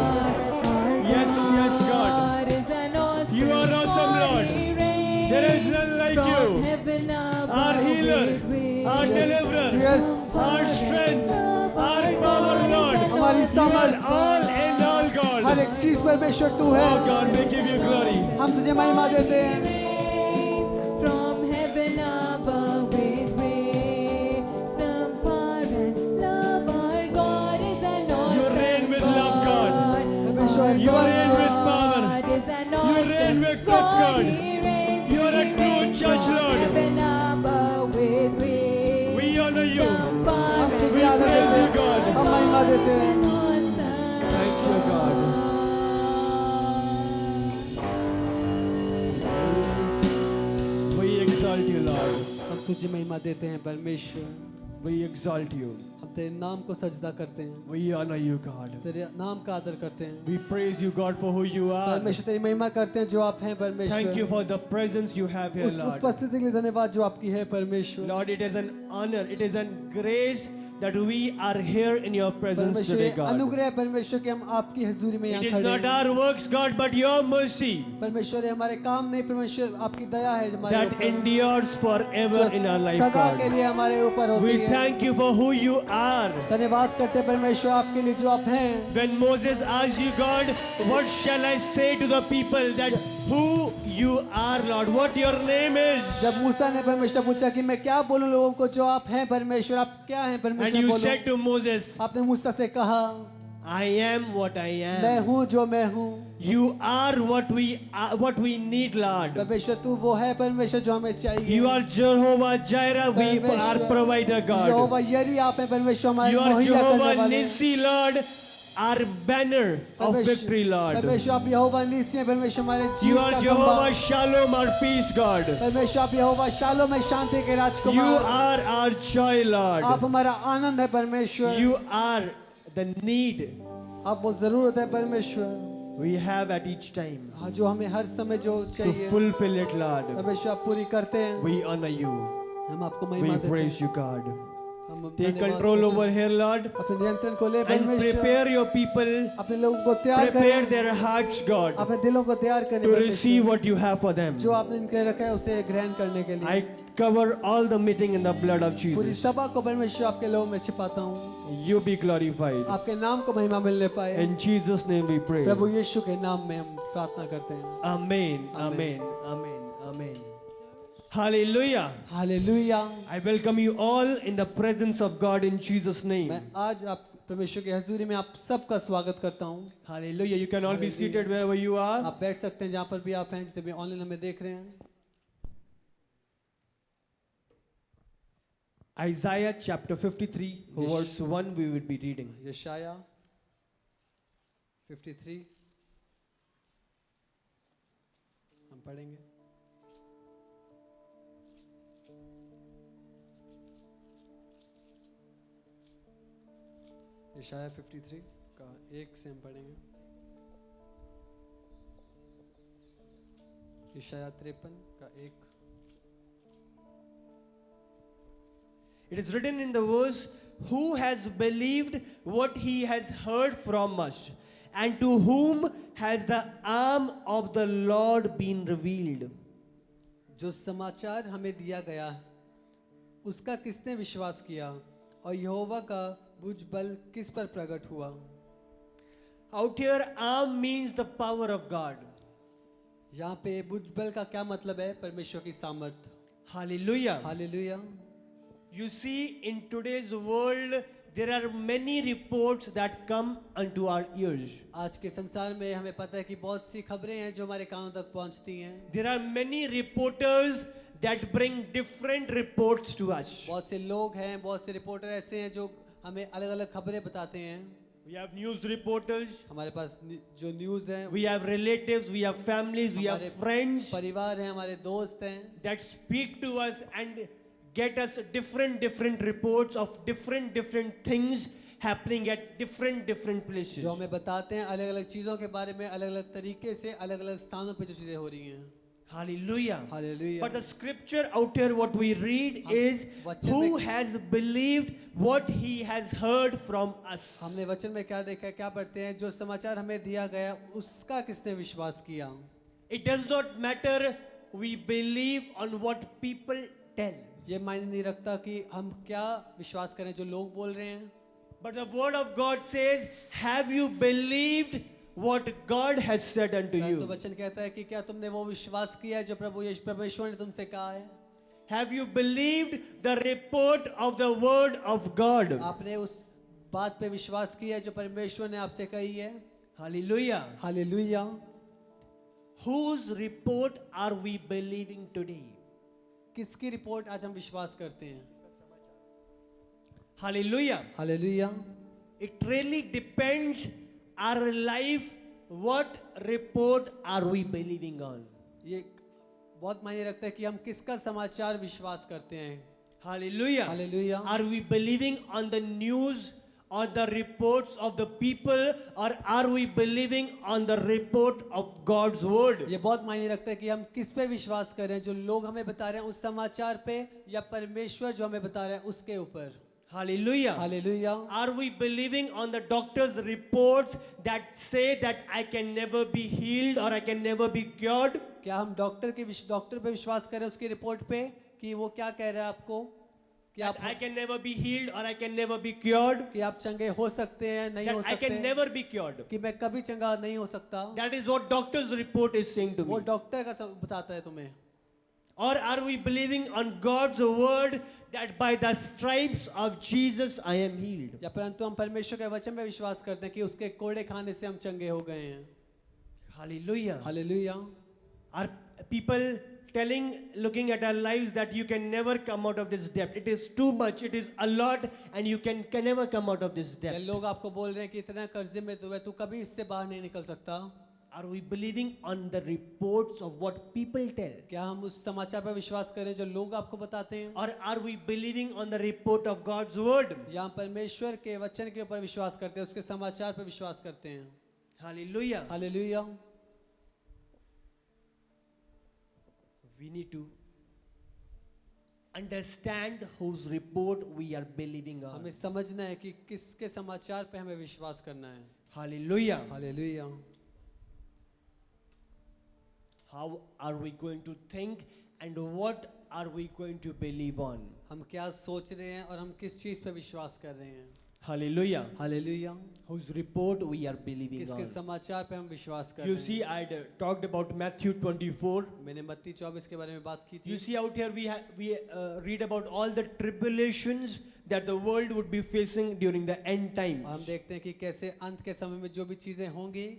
Yes, yes, God. You are awesome, Lord. There is none like you. Our healer, our deliverer,
Yes.
our strength, our power, Lord.
हमारी
You are
समझ,
all in all,
her
God.
एक चीज परमेश्वर तू
Oh,
है.
God, we give you glory.
हम तुझे महिमा देते हैं.
From heaven above with wisdom, power and love, our God is an awesome
You reign with love, God.
परमेश्वर
You reign
स्वर्ग
with power.
God is an
You
awesome
reign with truth, God.
He reigns,
You are a
He
true
reigns
judge,
from
Lord.
heaven above with
We honor you.
power
हम
and
तुझे आदर
praise
देते
you,
हैं.
God.
हम महिमा देते हैं.
Thank you, God. We exalt you, Lord.
हम तुझे महिमा देते हैं परमेश्वर.
We exalt you.
हम तेरे नाम को सजदा करते हैं.
We honor you, God.
तेरे नाम का आदर करते हैं.
We praise you, God, for who you are.
परमेश्वर तेरी महिमा करते हैं जो आप हैं परमेश्वर.
Thank you for the presence you have here,
उस
Lord.
उपस्थिति के लिए धन्यवाद जो आपकी है परमेश्वर.
Lord, it is an honor, it is a grace that we are here in your presence
परमेश्वर
today,
ये
God.
अनुग्रह है परमेश्वर कि हम आपकी हजूरी में
It
यहाँ
is
खड़े
not
हैं.
our works, God, but your mercy
परमेश्वर ये हमारे काम नहीं, परमेश्वर आपकी दया है हमारे
that
ऊपर
endures forever
जो
in our life,
सदा के
God.
लिए हमारे ऊपर होती
We
है.
thank you for who you are.
धन्यवाद करते हैं परमेश्वर आपके लिए जो आप हैं.
When Moses asked you, God, what shall I say to the people that who you are, Lord, what your name is?
जब मूसा ने परमेश्वर पूछा कि मैं क्या बोलूं लोगों को जो आप हैं परमेश्वर, आप क्या हैं
And
परमेश्वर
you
बोलो.
said to Moses,
आपने मूसा से कहा
I am what I
मैं
am.
हूँ जो मैं हूँ।
You are what we need, Lord.
परमेश्वर तू वो है परमेश्वर जो हमें चाहिए।
You are Jehovah Jireh, we are provider, God.
यहोवा यरी आप हैं परमेश्वर हमारे
You are
मुहैया करने
Jehovah
वाले।
Nissi, Lord, our banner of victory, Lord.
परमेश्वर आप यहोवा निसी हैं परमेश्वर हमारे
You
जीत
are
का
Jehovah
खंभा।
Shalom, our peace, God.
परमेश्वर आप यहोवा शालोम है शांति के
You
Rajkumar.
are our joy, Lord.
आप हमारा आनंद है परमेश्वर।
You are the need
आप वो जरूरत है परमेश्वर
we have at each time
हाँ, जो हमें हर समय जो
to
चाहिए
fulfill it, Lord.
परमेश्वर आप पूरी करते हैं।
We honor you.
हम आपको
We
महिमा देते हैं।
praise you, God.
हम
Take
धन्यवाद
control
करते
over
हैं।
here, Lord,
अपने नियंत्रण को ले
and
परमेश्वर।
prepare your people,
अपने लोगों को तैयार
prepare
करें।
their hearts, God,
अपने दिलों को तैयार करें
to receive
परमेश्वर।
what you have for them.
जो आपने इनके रखा है उसे ग्रहण करने के लिए।
I cover all the meeting in the blood of
पूरी
Jesus.
सभा को परमेश्वर आपके लोगों में छिपाता हूँ।
You be glorified.
आपके नाम को महिमा मिलने पाए।
In Jesus' name we pray.
प्रभु यीशु के नाम में हम प्रार्थना करते हैं।
Amen. Amen. Amen. Amen. Hallelujah.
Hallelujah.
I welcome you all in the presence of God in Jesus' name.
मैं आज आप परमेश्वर की हजूरी में आप सबका स्वागत करता हूँ।
Hallelujah. You can all be seated wherever you are.
आप बैठ सकते हैं जहाँ पर भी आप हैं, जितने भी ऑनलाइन हमें देख रहे हैं।
Isaiah chapter 53, verse 1 we will be reading.
यशाया 53 हम पढ़ेंगे। यशाया 53 का 1 से हम पढ़ेंगे। यशाया 53 का 1।
It is written in the verse, who has believed what he has heard from us, and to whom has the arm of the Lord been revealed?
जो समाचार हमें दिया गया उसका किसने विश्वास किया और यहोवा का भुजबल किस पर प्रकट हुआ।
Out here, arm means the power of God.
यहाँ पे भुजबल का क्या मतलब है? परमेश्वर की सामर्थ।
Hallelujah.
Hallelujah.
You see, in today's world, there are many reports that come unto our ears.
आज के संसार में हमें पता है कि बहुत सी खबरें हैं जो हमारे कानों तक पहुंचती हैं।
There are many reporters that bring different reports to us.
बहुत से लोग हैं, बहुत से रिपोर्टर ऐसे हैं जो हमें अलग अलग खबरें बताते हैं।
We have news reporters,
हमारे पास जो न्यूज़ है,
we have relatives, we have families, we have
हमारे
friends
परिवार हैं, हमारे दोस्त हैं
that speak to us and get us different reports of different things happening at different places.
जो हमें बताते हैं अलग अलग चीज़ों के बारे में, अलग अलग तरीके से, अलग अलग स्थानों पे जो चीज़ें हो रही हैं।
Hallelujah.
Hallelujah.
But the scripture out here, what we read is,
वचन
who
में-
has believed what he has heard from us.
हमने वचन में क्या देखा है, क्या पढ़ते हैं? जो समाचार हमें दिया गया उसका किसने विश्वास किया।
It does not matter we believe on what people tell.
ये मायने नहीं रखता कि हम क्या विश्वास करें जो लोग बोल रहे हैं,
But the word of God says, have you believed what God has said unto
परंतु
you?
वचन कहता है कि क्या तुमने वो विश्वास किया है जो परमेश्वर ने तुमसे कहा है।
Have you believed the report of the word of God?
आपने उस बात पे विश्वास किया है जो परमेश्वर ने आपसे कही है।
Hallelujah.
Hallelujah.
Whose report are we believing today?
किसकी रिपोर्ट आज हम विश्वास करते हैं?
Hallelujah.
Hallelujah.
It really depends our life, what report are we believing on?
ये बहुत मायने रखता है कि हम किसका समाचार विश्वास करते हैं।
Hallelujah.
Hallelujah.
Are we believing on the news or the reports of the people, or are we believing on the report of God's word?
ये बहुत मायने रखता है कि हम किस पे विश्वास कर रहे हैं, जो लोग हमें बता रहे हैं उस समाचार पे, या परमेश्वर जो हमें बता रहे हैं उसके ऊपर।
Hallelujah.
Hallelujah.
Are we believing on the doctor's reports that say that I can never be healed or I can never be cured?
क्या हम डॉक्टर पे विश्वास कर रहे हैं उसकी रिपोर्ट पे कि वो क्या कह रहा है आपको कि
That
आप
I can never be healed or I can never be cured?
कि आप चंगे हो सकते हैं, नहीं हो
That I can
सकते,
never be cured?
कि मैं कभी चंगा नहीं हो सकता।
That is what doctor's report is saying to
वो
me.
डॉक्टर का बताता है तुम्हें।
Or are we believing on God's word that by the stripes of Jesus I am healed?
या परंतु हम परमेश्वर के वचन में विश्वास करते हैं कि उसके कोड़े खाने से हम चंगे हो गए हैं?
Hallelujah.
Hallelujah.
Are people telling, looking at our lives, that you can never come out of this debt? It is too much, it is a lot, and you can never come out of this
क्या
debt.
लोग आपको बोल रहे हैं कि इतना कर्जे में तू है, तू कभी इससे बाहर नहीं निकल सकता?
Are we believing on the reports of what people tell?
क्या हम उस समाचार पर विश्वास करें जो लोग आपको बताते हैं,
Or are we believing on the report of God's word?
या हम परमेश्वर के वचन के ऊपर विश्वास करते हैं, उसके समाचार पर विश्वास करते हैं?
Hallelujah.
Hallelujah.
We need to understand whose report we are believing on.
हमें समझना है कि किसके समाचार पे हमें विश्वास करना है।
Hallelujah.
Hallelujah.
How are we going to think and what are we going to believe on?
हम क्या सोच रहे हैं और हम किस चीज पे विश्वास कर रहे हैं?
Hallelujah.
Hallelujah.
Whose report we are believing
किसके
on.
समाचार पे हम विश्वास कर
You
रहे
see,
हैं?
I talked about Matthew 24.
मैंने मत्ती 24 के बारे में बात की
You
थी।
see out here we read about all the tribulations that the world would be facing during the end
हम
times.
देखते हैं कि कैसे अंत के समय में जो भी चीजें होंगी,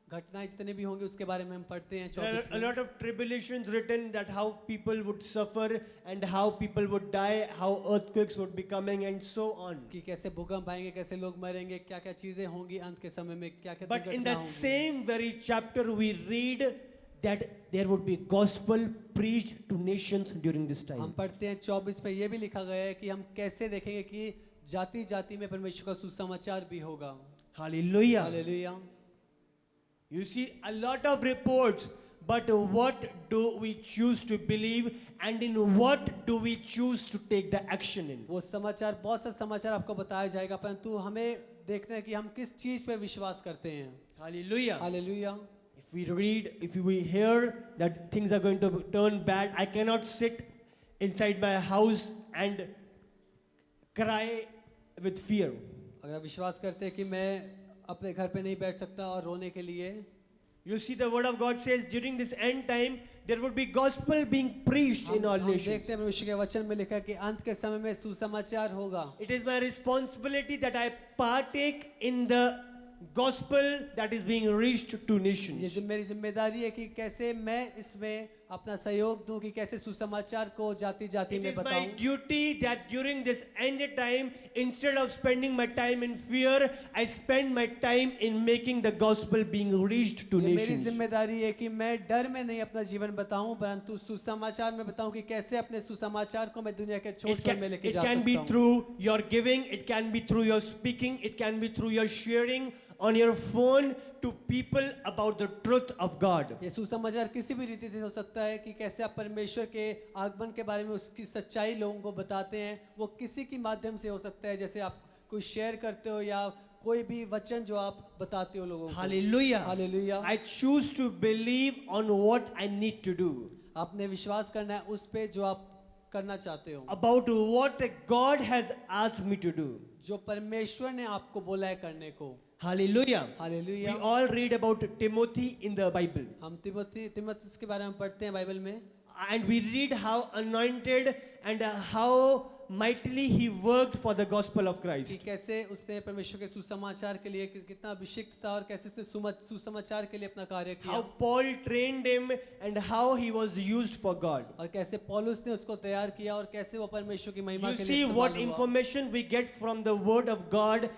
घटनाएं जितने भी होंगे, उसके बारे में हम पढ़ते हैं
There are
24
a
में।
lot of tribulations written that how people would suffer and how people would die, how earthquakes would be coming and so on.
कि कैसे भूकंप आएंगे, कैसे लोग मरेंगे, क्या क्या चीजें होंगी अंत के समय में, क्या क्या
But in the
दुर्घटना होंगी।
same very chapter we read that there would be gospel preached to nations during this
हम
time.
पढ़ते हैं 24 में ये भी लिखा गया है कि हम कैसे देखेंगे कि जाति जाति में परमेश्वर का सुसमाचार भी होगा।
Hallelujah.
Hallelujah.
You see a lot of reports, but what do we choose to believe and in what do we choose to take the action in?
वो समाचार, बहुत सा समाचार आपको बताया जाएगा, परंतु हमें देखना है कि हम किस चीज पे विश्वास करते हैं।
Hallelujah.
Hallelujah.
If we read, if we hear that things are going to turn bad, I cannot sit inside my house and cry with fear.
अगर आप विश्वास करते हैं कि मैं अपने घर पे नहीं बैठ सकता और रोने के लिए,
You see, the word of God says during this end time, there would be gospel being preached in all
हम
nations.
देखते हैं परमेश्वर के वचन में लिखा है कि अंत के समय में सुसमाचार होगा।
It is my responsibility that I partake in the gospel that is being reached to
ये
nations.
मेरी जिम्मेदारी है कि कैसे मैं इसमें अपना सहयोग दूं, कि कैसे सुसमाचार को जाति जाति
It
में
is my
बताऊं।
duty that during this end time, instead of spending my time in fear, I spend my time in making the gospel being reached to
ये मेरी
nations.
जिम्मेदारी है कि मैं डर में नहीं अपना जीवन बताऊं, परंतु सुसमाचार में बताऊं कि कैसे अपने सुसमाचार को मैं दुनिया के छोर छोर में लेके
It
जा
can be
सकता हूं।
through your giving, it can be through your speaking, it can be through your sharing on your phone to people about the truth of God.
ये सुसमाचार किसी भी रीति से हो सकता है कि कैसे आप परमेश्वर के आगमन के बारे में उसकी सच्चाई लोगों को बताते हैं। वो किसी के माध्यम से हो सकता है, जैसे आप कोई शेयर करते हो या कोई भी वचन जो आप बताते हो लोगों को।
Hallelujah.
Hallelujah.
I choose to believe on what I need to do,
आपने विश्वास करना है उस पे जो आप करना चाहते हो,
about what God has asked me to do.
जो परमेश्वर ने आपको बोला है करने को।
Hallelujah.
Hallelujah.
We all read about Timothy in the Bible.
हम तिमुथियुस के बारे में पढ़ते हैं बाइबल में,
And we read how anointed and how mightily he worked for the gospel of
कि
Christ.
कैसे उसने परमेश्वर के सुसमाचार के लिए कितना अभिषिक्त था और कैसे उसने सुसमाचार के लिए अपना कार्य किया,
How Paul trained him and how he was used for God.
और कैसे पौलुस ने उसको तैयार किया और कैसे वो परमेश्वर की महिमा
You
के
see,
लिए
what
इस्तेमाल हुआ।
information we get from the word of God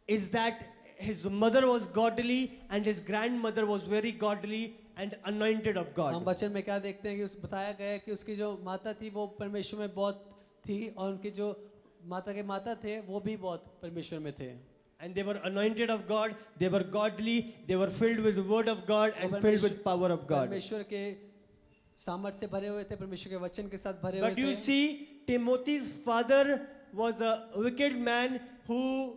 is that his mother was godly and his grandmother was very godly and anointed of
हम
God.
वचन में क्या देखते हैं कि उस बताया गया है कि उसकी जो माता थी वो परमेश्वर में बहुत थी और उनके जो माता के माता थे वो भी बहुत परमेश्वर में थे।
And they were anointed of God, they were godly, they were filled with the word of God and filled with power of God.
परमेश्वर के सामर्थ से भरे हुए थे, परमेश्वर के वचन के साथ भरे हुए
But you
थे।
see, Timothy's father was a wicked man who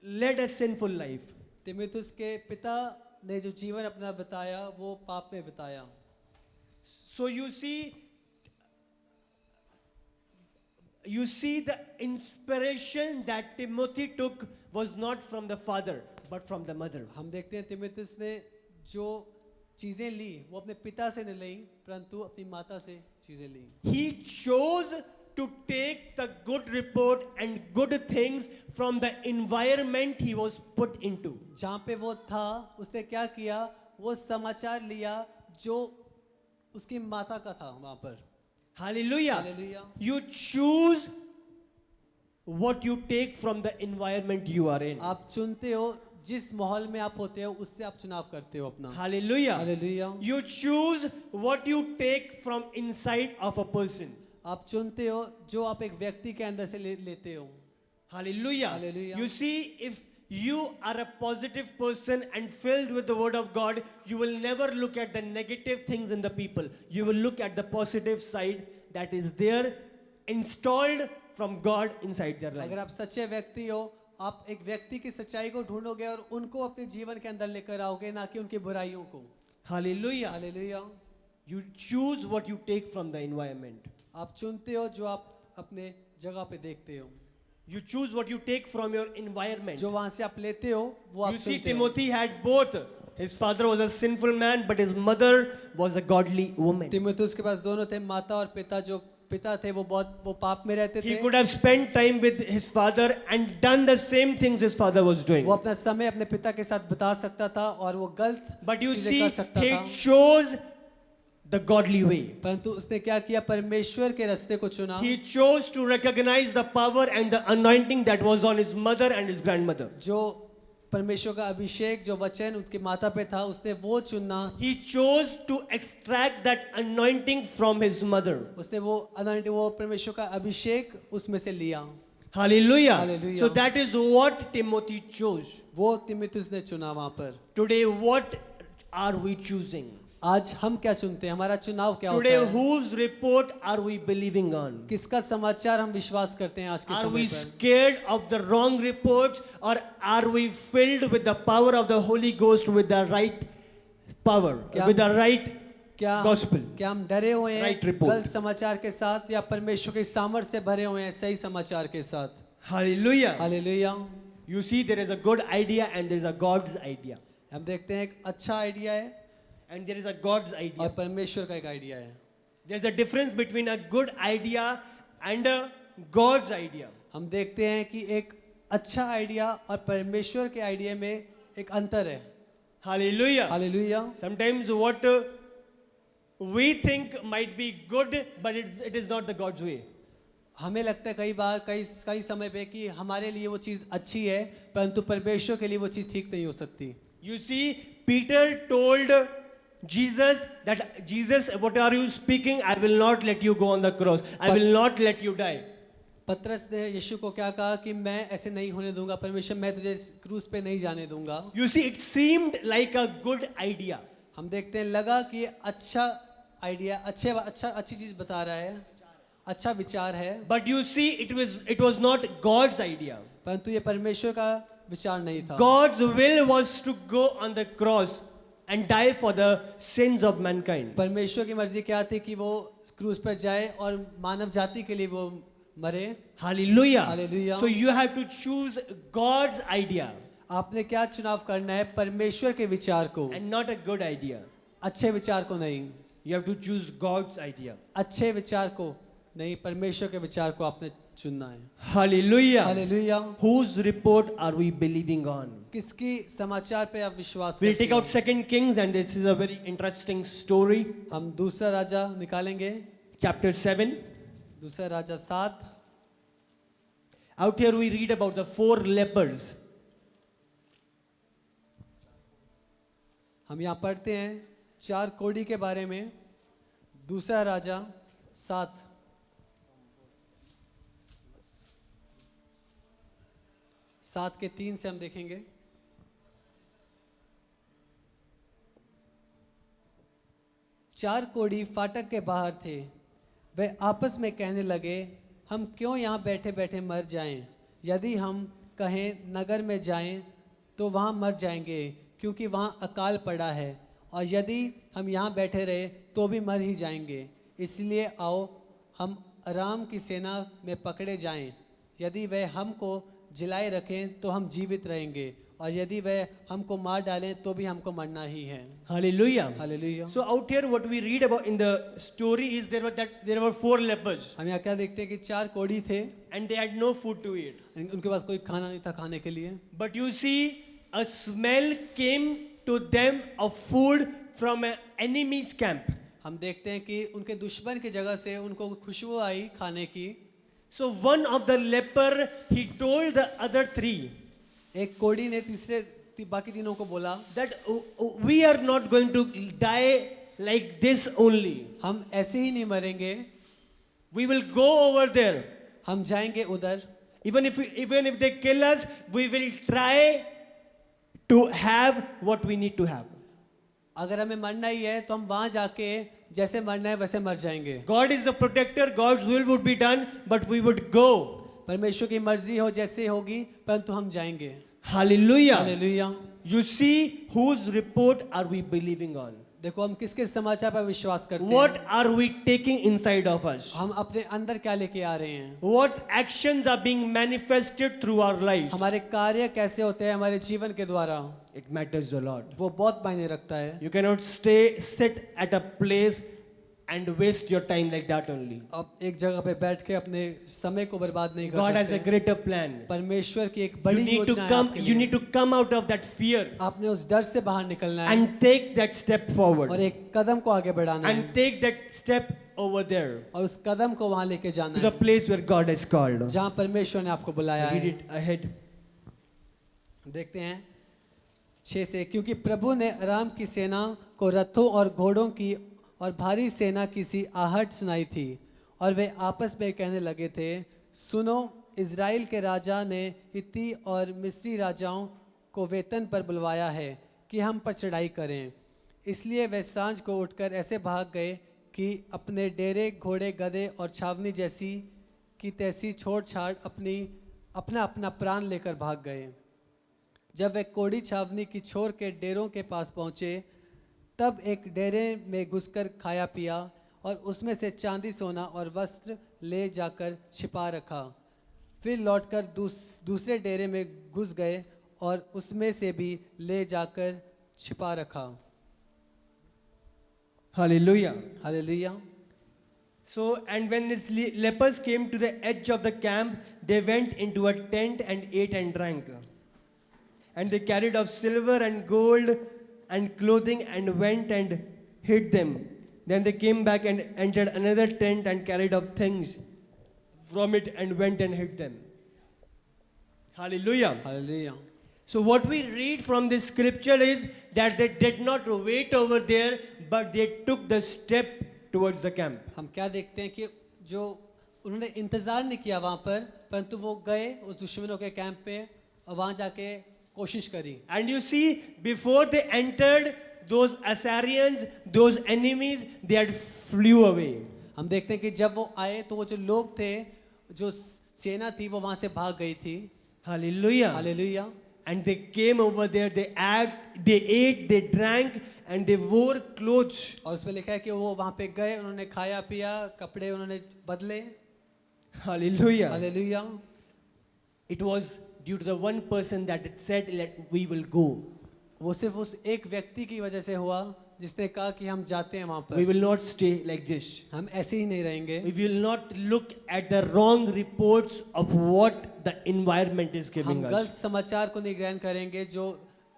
led a sinful life.
तिमुथियुस के पिता ने जो जीवन अपना बताया वो पाप में बिताया।
So you see the inspiration that Timothy took was not from the father but from the mother.
हम देखते हैं तिमुथियुस ने जो चीजें ली वो अपने पिता से नहीं ली परंतु अपनी माता से चीजें ली।
He chose to take the good report and good things from the environment he was put into.
जहाँ पे वो था उसने क्या किया, वो समाचार लिया जो उसकी माता का था वहाँ पर।
Hallelujah.
Hallelujah.
You choose what you take from the environment you are in.
आप चुनते हो जिस माहौल में आप होते हो, उससे आप चुनाव करते हो अपना।
Hallelujah.
Hallelujah.
You choose what you take from inside of a person.
आप चुनते हो जो आप एक व्यक्ति के अंदर से लेते हो।
Hallelujah.
Hallelujah.
You see, if you are a positive person and filled with the word of God, you will never look at the negative things in the people. You will look at the positive side that is there installed from God inside their life.
अगर आप सच्चे व्यक्ति हो, आप एक व्यक्ति की सच्चाई को ढूंढोगे और उनको अपने जीवन के अंदर लेकर आओगे, ना कि उनकी बुराइयों को।
Hallelujah.
Hallelujah.
You choose what you take from the environment.
आप चुनते हो जो आप अपने जगह पे देखते हो,
You choose what you take from your environment.
जो वहां से आप लेते हो वो आप
You see,
चुनते हो।
Timothy had both. His father was a sinful man, but his mother was a godly woman.
तीमुथियुस के पास दोनों थे, माता और पिता। जो पिता थे वो पाप में रहते
He
थे।
could have spent time with his father and done the same things his father was doing.
वो अपना समय अपने पिता के साथ बिता सकता था और वो गलत
But you
चीजें
see,
कर सकता
he
था,
chose the godly way.
परंतु उसने क्या किया, परमेश्वर के रास्ते को चुना।
He chose to recognize the power and the anointing that was on his mother and his grandmother.
जो परमेश्वर का अभिषेक जो वचन उनके माता पे था, उसने वो चुनना।
He chose to extract that anointing from his mother.
उसने वो परमेश्वर का अभिषेक उसमें से लिया।
Hallelujah.
Hallelujah.
So that is what Timothy chose.
वो तीमुथियुस ने चुना वहां पर।
Today, what are we choosing?
आज हम क्या चुनते हैं, हमारा चुनाव क्या होता
Today,
है?
whose report are we believing on?
किसका समाचार हम विश्वास करते हैं आज के
Are
समय
we
पर?
scared of the wrong reports, or are we filled with the power of the Holy Ghost with the right power,
क्या-
with the right
क्या
gospel?
क्या हम डरे हुए हैं
Right report.
गलत समाचार के साथ, या परमेश्वर के सामर्थ्य से भरे हुए हैं सही समाचार के साथ?
Hallelujah.
Hallelujah.
You see, there is a good idea and there is a God's idea.
हम देखते हैं एक अच्छा आइडिया है
And there is a God's
और
idea.
परमेश्वर का एक आइडिया है।
There's a difference between a good idea and a God's idea.
हम देखते हैं कि एक अच्छा आइडिया और परमेश्वर के आइडिया में एक अंतर है।
Hallelujah.
Hallelujah.
Sometimes what we think might be good, but it is not the God's way.
हमें लगता है कई बार कई समय पे कि हमारे लिए वो चीज़ अच्छी है, परंतु परमेश्वर के लिए वो चीज़ ठीक नहीं हो सकती।
You see, Peter told Jesus that, Jesus, what are you speaking? I will not let you go on the cross. I will not let you die.
पतरस ने यीशु को क्या कहा कि मैं ऐसे नहीं होने दूंगा, परमेश्वर मैं तुझे क्रूस पे नहीं जाने दूंगा।
You see, it seemed like a good idea.
हम देखते हैं लगा कि अच्छा आइडिया, अच्छी चीज बता रहा है, अच्छा विचार है,
But you see, it was not God's idea.
परंतु ये परमेश्वर का विचार नहीं था।
God's will was to go on the cross and die for the sins of mankind.
परमेश्वर की मर्जी क्या थी कि वो क्रूस पर जाए और मानव जाति के लिए वो मरे।
Hallelujah.
Hallelujah.
So you have to choose God's idea
आपने क्या चुनाव करना है, परमेश्वर के विचार को,
and not a good idea.
अच्छे विचार को नहीं,
You have to choose God's idea.
अच्छे विचार को नहीं, परमेश्वर के विचार को आपने चुनना है।
Hallelujah.
Hallelujah.
Whose report are we believing on?
किसकी समाचार पे आप विश्वास
We'll
करते
take
हो?
out 2 Kings, and this is a very interesting story.
हम दूसरा राजा निकालेंगे,
Chapter 7.
दूसरा राजा 7।
Out here we read about the 4 lepers.
हम यहाँ पढ़ते हैं 4 कोढ़ी के बारे में। दूसरा राजा 7 के 3 से हम देखेंगे। चार कोढ़ी फाटक के बाहर थे। वे आपस में कहने लगे, हम क्यों यहाँ बैठे बैठे मर जाएं? यदि हम कहें नगर में जाएं तो वहाँ मर जाएंगे, क्योंकि वहाँ अकाल पड़ा है, और यदि हम यहाँ बैठे रहे तो भी मर ही जाएंगे। इसलिए आओ हम अराम की सेना में पकड़े जाएं। यदि वे हमको जिलाए रखें तो हम जीवित रहेंगे, और यदि वह हमको मार डालें तो भी हमको मरना ही है।
Hallelujah.
Hallelujah.
So out here, what we read about in the story is there were 4 lepers,
हम यहाँ क्या देखते हैं कि 4 कोढ़ी थे,
and they had no food to eat.
उनके पास कोई खाना नहीं था खाने के लिए।
But you see, a smell came to them of food from an enemy's camp.
हम देखते हैं कि उनके दुश्मन की जगह से उनको खुशबू आई खाने की।
So one of the leper, he told the other 3
एक कोढ़ी ने बाकी तीनों को बोला
that we are not going to die like this only.
हम ऐसे ही नहीं मरेंगे,
We will go over there.
हम जाएंगे उधर।
Even if they kill us, we will try to have what we need to have.
अगर हमें मरना ही है तो हम वहां जाके जैसे मरना है वैसे मर जाएंगे।
God is the protector. God's will would be done, but we would go.
परमेश्वर की मर्जी हो जैसे होगी, परंतु हम जाएंगे।
Hallelujah.
Hallelujah.
You see, whose report are we believing on?
देखो हम किसके समाचार पर विश्वास करते
What
हैं,
are we taking inside of us?
हम अपने अंदर क्या लेके आ रहे हैं,
What actions are being manifested through our lives?
हमारे कार्य कैसे होते हैं हमारे जीवन के द्वारा,
It matters a lot.
वो बहुत मायने रखता है।
You cannot sit at a place and waste your time like that only.
अब एक जगह पे बैठ के अपने समय को बर्बाद नहीं कर
God has a
सकते।
greater plan.
परमेश्वर की एक
You
बड़ी
need to
योजना है
come.
आपके
You
लिए।
need to come out of that fear
आपने उस डर से बाहर निकलना है
and take that step
और
forward
एक कदम को आगे बढ़ाना है
and take that step over there
और उस कदम को वहां लेके जाना
to the
है
place where God has called.
जहां परमेश्वर ने आपको बुलाया
Read
है।
it ahead.
देखते हैं 6 से, क्योंकि प्रभु ने अराम की सेना को रथों और घोड़ों की और भारी सेना की सी आहट सुनाई थी और वे आपस में कहने लगे थे, सुनो, इज़राइल के राजा ने हित्ती और मिस्री राजाओं को वेतन पर बुलवाया है कि हम पर चढ़ाई करें। इसलिए वे सांझ को उठकर ऐसे भाग गए कि अपने डेरे, घोड़े, गधे और छावनी जैसी की तैसी छोड़ छाड़ अपना अपना प्राण लेकर भाग गए। जब वे कोढ़ी छावनी की छोर के डेरों के पास पहुँचे, तब एक डेरे में घुसकर खाया पिया और उसमें से चांदी, सोना और वस्त्र ले जाकर छिपा रखा। फिर लौटकर दूसरे डेरे में घुस गए और उसमें से भी ले जाकर छिपा रखा।
Hallelujah.
Hallelujah.
So, and when these lepers came to the edge of the camp, they went into a tent and ate and drank. And they carried off silver and gold and clothing and went and hid them. Then they came back and entered another tent and carried off things from it and went and hid them. Hallelujah.
Hallelujah.
So what we read from this scripture is that they did not wait over there, but they took the step towards the camp.
हम क्या देखते हैं कि जो उन्होंने इंतज़ार नहीं किया वहाँ पर, परंतु वो गए उस दुश्मनों के कैंप पे और वहाँ जाके कोशिश करी।
And you see, before they entered, those Assyrians, those enemies, they had flew away.
हम देखते हैं कि जब वो आए तो वो जो लोग थे, जो सेना थी, वो वहाँ से भाग गई थी।
Hallelujah.
Hallelujah.
And they came over there, they ate, they drank, and they wore clothes.
और उसमें लिखा है कि वो वहाँ पे गए, उन्होंने खाया पिया, कपड़े उन्होंने बदले।
Hallelujah.
Hallelujah.
It was due to the one person that it said, we will go.
वो सिर्फ उस एक व्यक्ति की वजह से हुआ जिसने कहा कि हम जाते हैं वहाँ
We
पर,
will not stay like this.
हम ऐसे ही नहीं रहेंगे।
We will not look at the wrong reports of what the environment is
हम
giving us.
गलत समाचार को नहीं ग्रहण करेंगे जो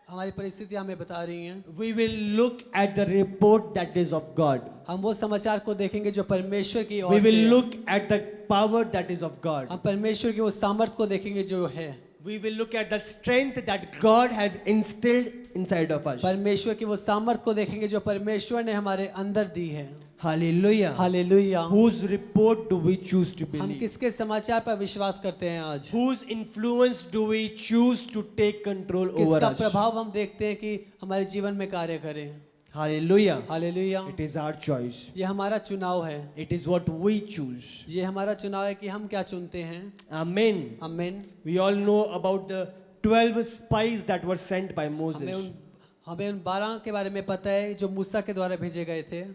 हमारी परिस्थिति हमें बता रही हैं।
We will look at the report that is of God.
हम वो समाचार को देखेंगे जो परमेश्वर की
We
ओर
will
से है।
look at the power that is of God.
हम परमेश्वर की वो सामर्थ को देखेंगे जो है।
We will look at the strength that God has instilled inside of us.
परमेश्वर की वो सामर्थ को देखेंगे जो परमेश्वर ने हमारे अंदर दी है।
Hallelujah.
Hallelujah.
Whose report do we choose to
हम
believe?
किसके समाचार पर विश्वास करते हैं आज?
Whose influence do we choose to take control over
किसका
us?
प्रभाव हम देखते हैं कि हमारे जीवन में कार्य करें?
Hallelujah.
Hallelujah.
It is our choice.
ये हमारा चुनाव है।
It is what we choose.
ये हमारा चुनाव है कि हम क्या चुनते हैं।
Amen.
आमीन।
We all know about the 12 spies that were sent by Moses.
हमें उन 12 के बारे में पता है जो मूसा के द्वारा भेजे गए थे,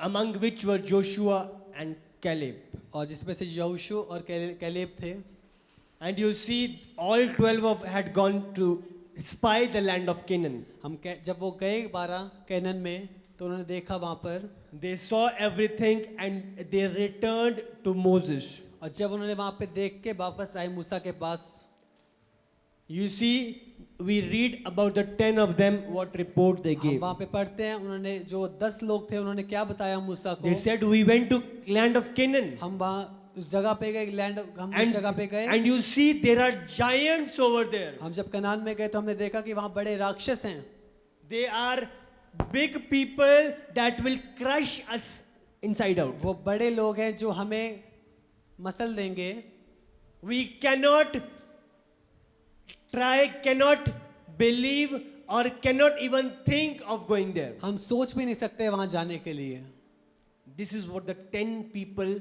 Among which were Joshua and Caleb.
और जिसमें से यहोशू और कैलेब थे।
And you see, all 12 had gone to spy the land of Canaan.
जब वो गए 12 कैनन में तो उन्होंने देखा वहाँ पर,
They saw everything and they returned to Moses.
और जब उन्होंने वहाँ पे देख के वापस आए मूसा के पास,
You see, we read about the 10 of them, what report they
हम
gave.
वहाँ पे पढ़ते हैं उन्होंने जो 10 लोग थे उन्होंने क्या बताया मूसा को।
They said, we went to land of Canaan.
हम वहाँ उस जगह पे गए, लैंड हम उस जगह पे गए,
And you see, there are giants over there.
हम जब कनान में गए तो हमने देखा कि वहाँ बड़े राक्षस हैं।
They are big people that will crush us inside out.
वो बड़े लोग हैं जो हमें मसल देंगे।
We cannot try, cannot believe, or cannot even think of going there.
हम सोच भी नहीं सकते वहाँ जाने के लिए।
This is what the 10 people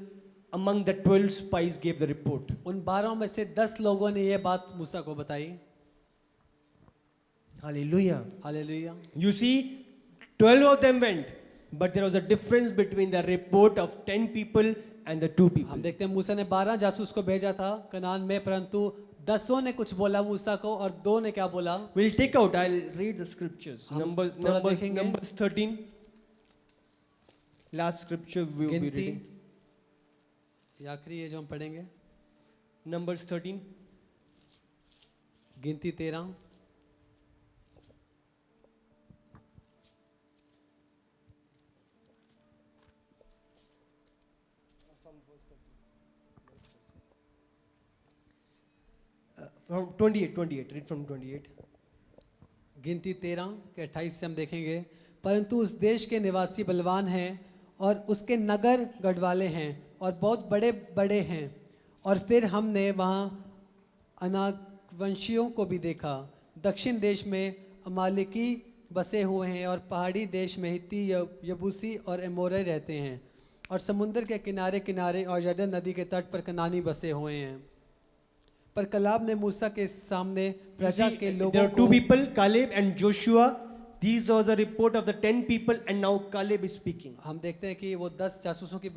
among the 12 spies gave the report.
उन 12 में से 10 लोगों ने ये बात मूसा को बताई।
Hallelujah.
Hallelujah.
You see, 12 of them went, but there was a difference between the report of 10 people and the 2 people.
हम देखते हैं मूसा ने 12 जासूस को भेजा था कनान में, परंतु 10 ने कुछ बोला मूसा को और 2 ने क्या बोला।
We'll take out, I'll read the scriptures.
हम
Numbers,
थोड़ा
Numbers,
देखेंगे।
Numbers 13. Last scripture we will be
गिनती
reading.
ये आखिरी है जो हम पढ़ेंगे।
Numbers 13.
गिनती 13।
From 28, read from 28.
गिनती 13 के 28 से हम देखेंगे, परंतु उस देश के निवासी बलवान हैं और उसके नगर गढ़वाले हैं और बहुत बड़े बड़े हैं। और फिर हमने वहाँ अनाकवंशियों को भी देखा। दक्षिण देश में अमालेकी बसे हुए हैं और पहाड़ी देश में हित्ती, यबूसी और एमोरी रहते हैं। और समुद्र के किनारे किनारे और यरदन नदी के तट पर कनानी बसे हुए हैं। पर कलाब ने मूसा के सामने
You
प्रजा
see,
के
there
लोगों
are 2
को,
people, Caleb and Joshua. These are the report of the 10 people, and now Caleb is speaking.
हम देखते हैं कि वो 10 जासूसों की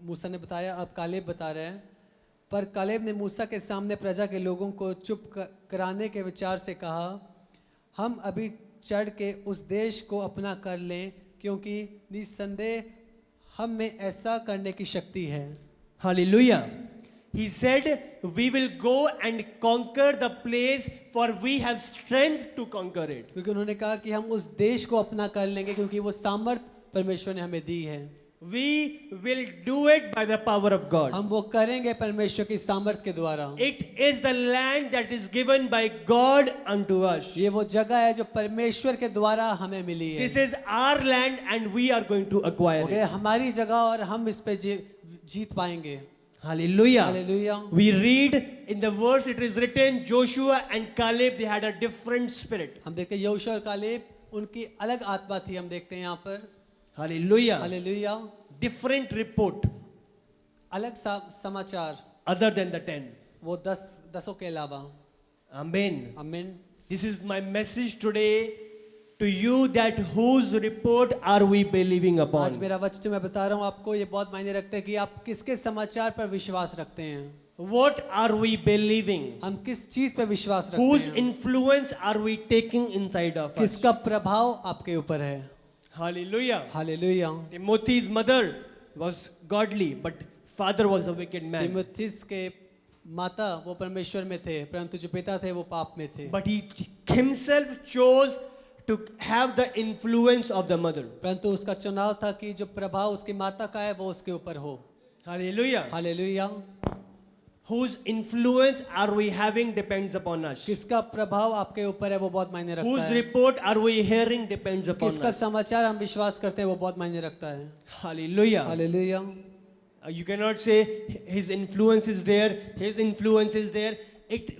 मूसा ने बताया, अब कालेब बता रहे हैं। पर कालेब ने मूसा के सामने प्रजा के लोगों को चुप कराने के विचार से कहा, हम अभी चढ़ के उस देश को अपना कर लें, क्योंकि निस्संदेह हम में ऐसा करने की शक्ति है।
Hallelujah. He said, we will go and conquer the place, for we have strength to conquer it.
क्योंकि उन्होंने कहा कि हम उस देश को अपना कर लेंगे, क्योंकि वो सामर्थ परमेश्वर ने हमें दी है।
We will do it by the power of God.
हम वो करेंगे परमेश्वर की सामर्थ के द्वारा।
It is the land that is given by God unto us.
ये वो जगह है जो परमेश्वर के द्वारा हमें मिली है।
This is our land and we are going to acquire
ये
it.
हमारी जगह और हम इस पे जीत पाएंगे।
Hallelujah.
Hallelujah.
We read in the verse it is written, Joshua and Caleb, they had a different spirit.
हम देखते हैं यहोशू और कालेब, उनकी अलग आत्मा थी। हम देखते हैं यहाँ पर
Hallelujah.
हालेलुया,
Different report
अलग समाचार,
other than the 10.
वो 10 के अलावा।
Amen.
आमीन।
This is my message today to you, that whose report are we believing
आज
upon?
मेरा वचन मैं बता रहा हूँ आपको, ये बहुत मायने रखते हैं कि आप किसके समाचार पर विश्वास रखते हैं।
What are we believing?
हम किस चीज पर विश्वास रखते
Whose
हैं,
influence are we taking inside of us?
किसका प्रभाव आपके ऊपर है।
Hallelujah.
Hallelujah.
Timothy's mother was godly, but father was a wicked man.
तीमुथियुस के माता वो परमेश्वर में थे, परंतु जो पिता थे वो पाप में थे।
But he himself chose to have the influence of the mother.
परंतु उसका चुनाव था कि जो प्रभाव उसकी माता का है वो उसके ऊपर हो।
Hallelujah.
Hallelujah.
Whose influence are we having depends upon us.
किसका प्रभाव आपके ऊपर है वो बहुत मायने रखता
Whose
है।
report are we hearing depends upon
किसका
us.
समाचार हम विश्वास करते हैं वो बहुत मायने रखता है।
Hallelujah.
Hallelujah.
You cannot say his influence is there, his influence is there.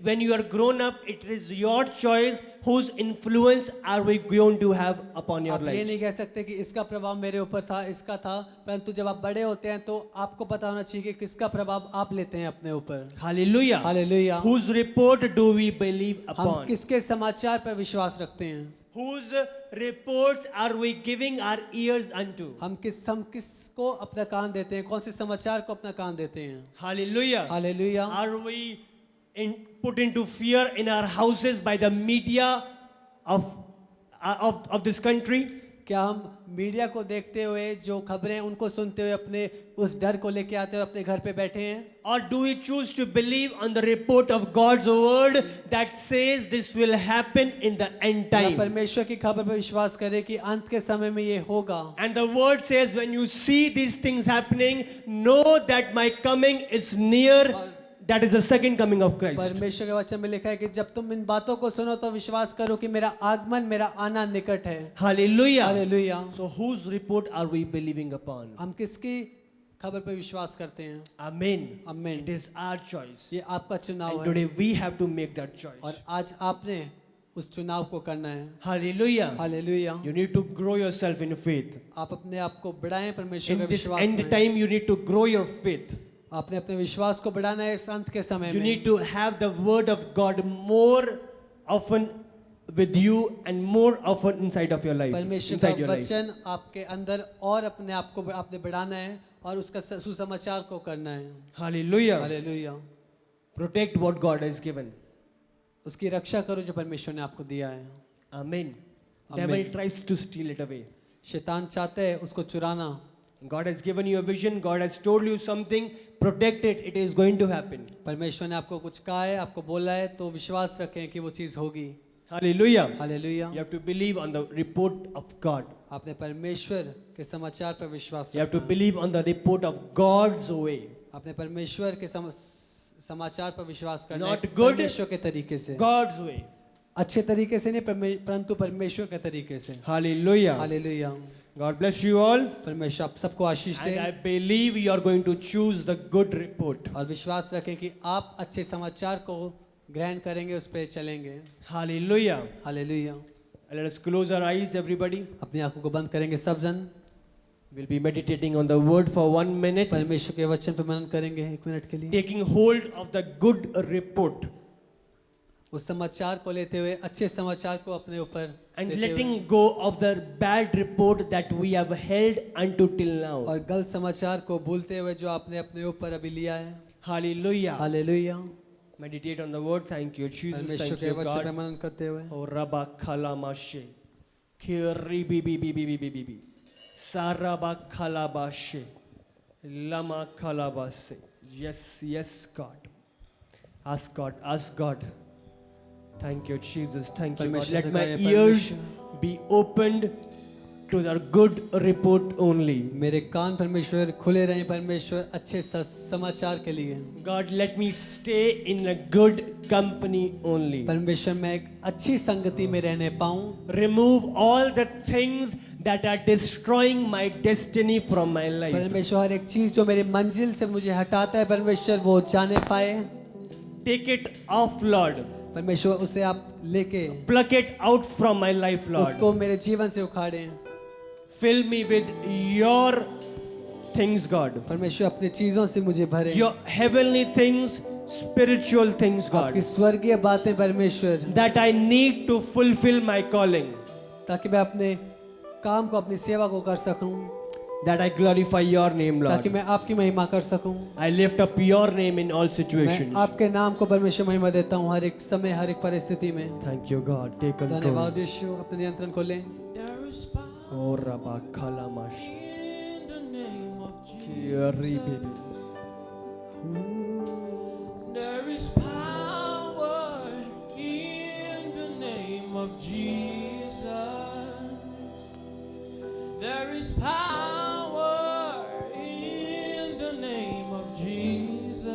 When you are grown up, it is your choice whose influence are we going to have upon your
आप ये
lives.
नहीं कह सकते कि इसका प्रभाव मेरे ऊपर था, इसका था, परंतु जब आप बड़े होते हैं तो आपको पता होना चाहिए कि किसका प्रभाव आप लेते हैं अपने ऊपर।
Hallelujah.
Hallelujah.
Whose report do we believe
हम
upon?
किसके समाचार पर विश्वास रखते हैं।
Whose reports are we giving our ears unto?
हम किसको अपना कान देते हैं, कौन से समाचार को अपना कान देते हैं।
Hallelujah.
Hallelujah.
Are we put into fear in our houses by the media of this country?
क्या हम मीडिया को देखते हुए जो खबरें उनको सुनते हुए अपने उस डर को लेके आते हुए अपने घर पे बैठे हैं?
Or do we choose to believe on the report of God's word that says this will happen in the end
या
time?
परमेश्वर की खबर पर विश्वास करें कि अंत के समय में ये होगा?
And the word says, when you see these things happening, know that my coming is near. That is the second coming of Christ.
परमेश्वर के वचन में लिखा है कि जब तुम इन बातों को सुनो तो विश्वास करो कि मेरा आगमन, मेरा आना निकट है।
Hallelujah.
Hallelujah.
So whose report are we believing upon?
हम किसकी खबर पर विश्वास करते हैं?
Amen.
आमीन।
It is our choice.
ये आपका चुनाव
And
है
today we have to make that choice.
और आज आपने उस चुनाव को करना है।
Hallelujah.
Hallelujah.
You need to grow yourself in faith.
आप अपने आप को बढ़ाएं परमेश्वर
In
के
this
विश्वास
end
में।
time, you need to grow your faith.
आपने अपने विश्वास को बढ़ाना है इस अंत के समय
You
में।
need to have the word of God more often with you and more often inside of your life.
परमेश्वर
Inside
का
your life.
वचन आपके अंदर और अपने आप को आपने बढ़ाना है और उसका सुसमाचार को करना है।
Hallelujah.
Hallelujah.
Protect what God has given.
उसकी रक्षा करो जो परमेश्वर ने आपको दिया है।
Amen.
Amen.
Devil tries to steal it away.
शैतान चाहते हैं उसको चुराना।
God has given you a vision. God has told you something. Protect it. It is going to happen.
परमेश्वर ने आपको कुछ कहा है, आपको बोला है, तो विश्वास रखें कि वो चीज़ होगी।
Hallelujah.
Hallelujah.
You have to believe on the report of God.
आपने परमेश्वर के समाचार पर विश्वास
You have to
रखना है।
believe on the report of God's way.
आपने परमेश्वर के समाचार पर विश्वास करना है।
Not good.
परमेश्वर के तरीके से।
God's way.
अच्छे तरीके से नहीं परंतु परमेश्वर के तरीके से।
Hallelujah.
Hallelujah.
God bless you all.
परमेश्वर आप सबको आशीष
And I
they
believe you are going to choose the good report.
और विश्वास रखें कि आप अच्छे समाचार को ग्रहण करेंगे, उस पर चलेंगे।
Hallelujah.
Hallelujah.
Let us close our eyes, everybody.
अपनी आंखों को बंद करेंगे सब जन।
We'll be meditating on the word for 1 minute,
परमेश्वर के वचन पर मनन करेंगे 1 मिनट के लिए।
taking hold of the good report
उस समाचार को लेते हुए, अच्छे समाचार को अपने ऊपर
and
लेते
letting
हुए
go of the bad report that we have held unto till now.
और गलत समाचार को भूलते हुए जो आपने अपने ऊपर अभी लिया है।
Hallelujah.
Hallelujah.
Meditate on the word. Thank you, Jesus.
परमेश्वर
Thank
के
you,
वचन पर
God.
मनन करते हुए
Oh, Rabba Kalamashe. Kiri bi bi bi bi bi bi bi bi. Saraba Kalabashe. Lama Kalabase. Yes, yes, God. Ask God, ask God. Thank you, Jesus. Thank you, God.
परमेश्वर
Let
से
my
कहे,
ears
परमेश्वर।
be opened to the good report only.
मेरे कान परमेश्वर खुले रहें परमेश्वर अच्छे समाचार के लिए।
God, let me stay in a good company only.
परमेश्वर मैं एक अच्छी संगति में रहने पाऊं।
Remove all the things that are destroying my destiny from my life.
परमेश्वर हर एक चीज जो मेरी मंजिल से मुझे हटाता है परमेश्वर वो जाने पाए।
Take it off, Lord.
परमेश्वर उसे आप लेके
Pluck it out from my life, Lord.
उसको मेरे जीवन से उखाड़ें।
Fill me with your things, God.
परमेश्वर अपनी चीजों से मुझे भरे।
Your heavenly things, spiritual things,
आपकी
God.
स्वर्गीय बातें परमेश्वर,
That I need to fulfill my calling.
ताकि मैं अपने काम को, अपनी सेवा को कर सकूं,
That I glorify your name,
ताकि
Lord.
मैं आपकी महिमा कर सकूं।
I lift up your name in all
मैं
situations.
आपके नाम को परमेश्वर महिमा देता हूं हर एक समय, हर एक परिस्थिति में।
Thank you, God. Take control.
धन्यवाद यीशु, अपने नियंत्रण को लें।
There is power
Oh, Rabba Kalamash.
in the name of
Kiri
Jesus.
baby.
There is power in the name of Jesus. There is power in the name of Jesus.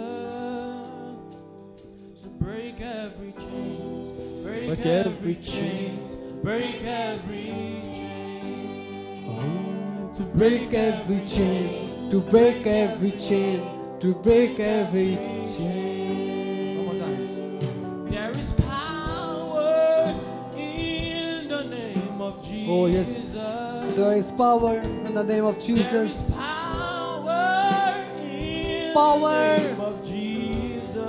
So break every chain, break every chain, break every chain.
To break every chain, to break every chain, to break every chain.
One more time.
There is power in the name of Jesus.
Oh yes, there is power in the name of Jesus.
Power in
Power.
the name of Jesus.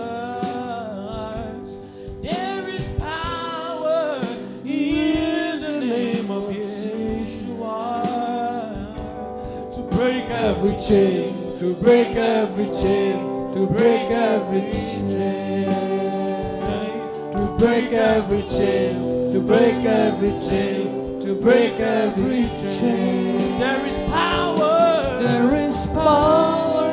There is power in the name of Yeshua to break
Every chain, to break every chain, to break every chain, to break every chain, to to break every chain, to break every chain.
There is power.
There is power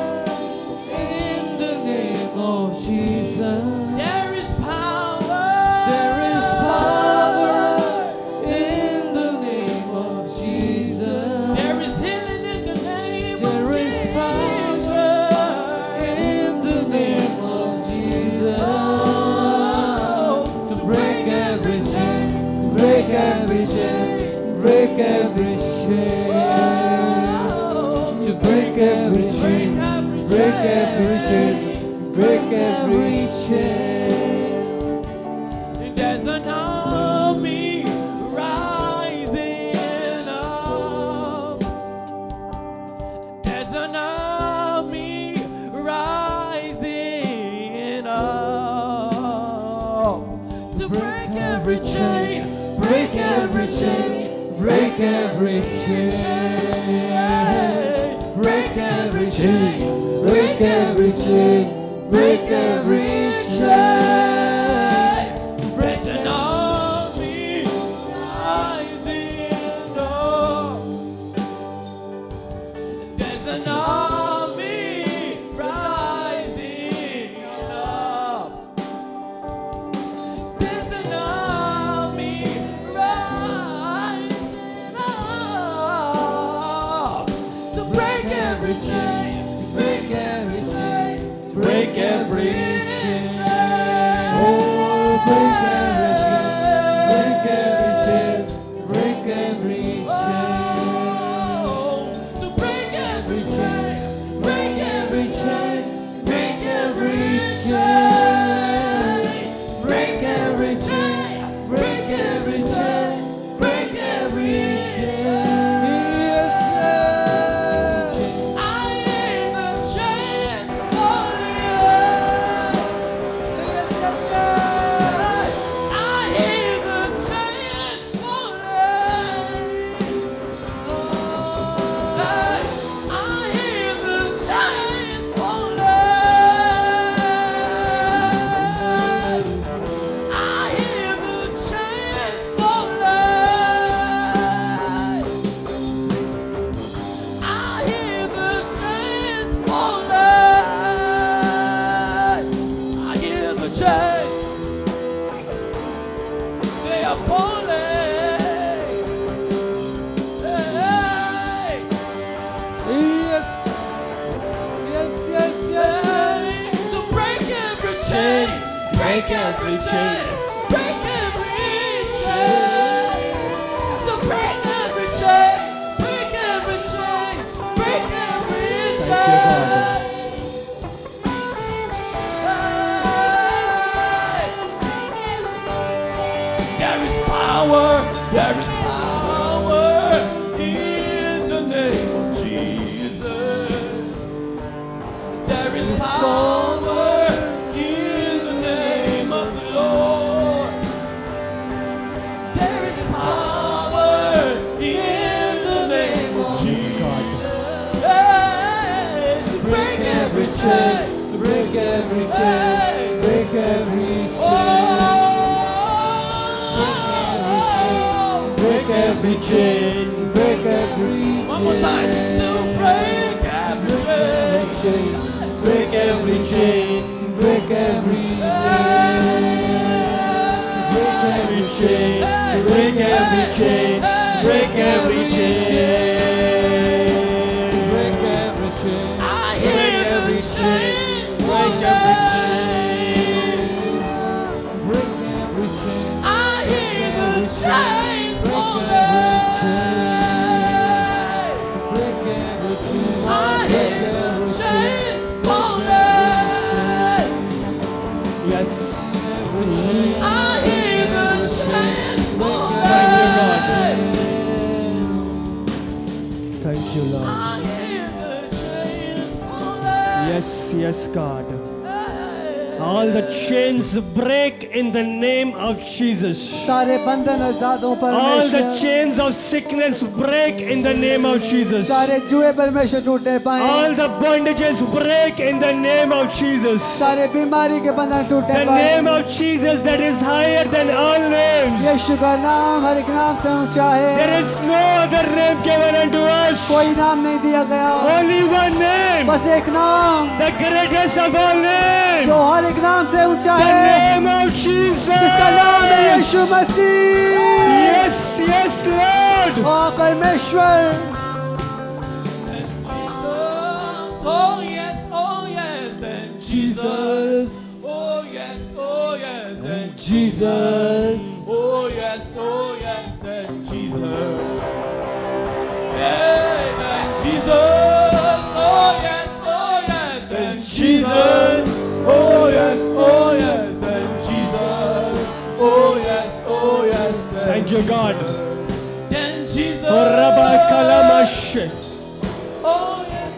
in the name of Jesus.
There is power.
There is power in the name of Jesus.
There is healing in the name of
There is power in the name of Jesus. To break every chain, break every chain, break every chain. To break every chain, break every chain, break every chain.
There's an army rising up. There's an army rising up to break every chain,
break every chain, break every chain, break every chain, break every chain, break every chain.
There's an army rising up. There's an army rising up. There's an army rising up to break every chain,
Break every chain, break every chain. Oh, break every chain, break every chain.
to break every chain, break every chain,
Break every chain, break every chain, break every chain, break every chain. Yes,
I hear the chains falling. I hear the chains falling. I hear the chains falling. I hear the chains falling. I hear the chains falling. I hear the chains. They are falling. Hey,
yes, yes, yes, yes.
to break every chain, break every chain, break every chain. To break every chain, break every chain, break every chain. There is power in the name of Jesus. There is power in the name of the Lord. There is power in the name of Jesus. Hey, to break every chain,
Break every chain, break every chain. Break every chain, break every chain.
One more time. To break every chain.
Break every chain, break every chain. Break every chain, break every chain, break every chain. Break every chain,
I hear the chains falling.
break every chain.
I hear the chains falling.
Break every chain.
I hear the chains falling.
Yes.
I hear the chains falling.
Thank you, Lord.
I hear the chains falling.
Yes, yes, God.
Hey.
All the chains break in the name of Jesus.
सारे बंधन आजादों
All the
परमेश्वर,
chains of sickness break in the name of Jesus.
सारे जुए परमेश्वर टूटे पाए,
All the bondages break in the name of Jesus.
सारे बीमारी के बंधन टूटे
The
पाए।
name of Jesus that is higher than all names.
यीशु का नाम हर एक नाम से ऊंचा
There
है,
is no other name given unto us.
कोई नाम नहीं दिया गया,
Only one name.
बस एक नाम
The greatest of all names.
जो हर एक नाम से ऊंचा
The
है,
name of Jesus.
जिसका नाम है यीशु मसीह।
Yes, yes, Lord.
ओ परमेश्वर,
Oh yes, then
Jesus,
Oh yes, then
Jesus,
Oh yes, then Jesus. Hey, then Jesus. Oh yes, then Jesus. Oh yes, then Jesus. Oh yes, then
Thank you, God.
Then Jesus.
Rabba kalamash.
Oh yes,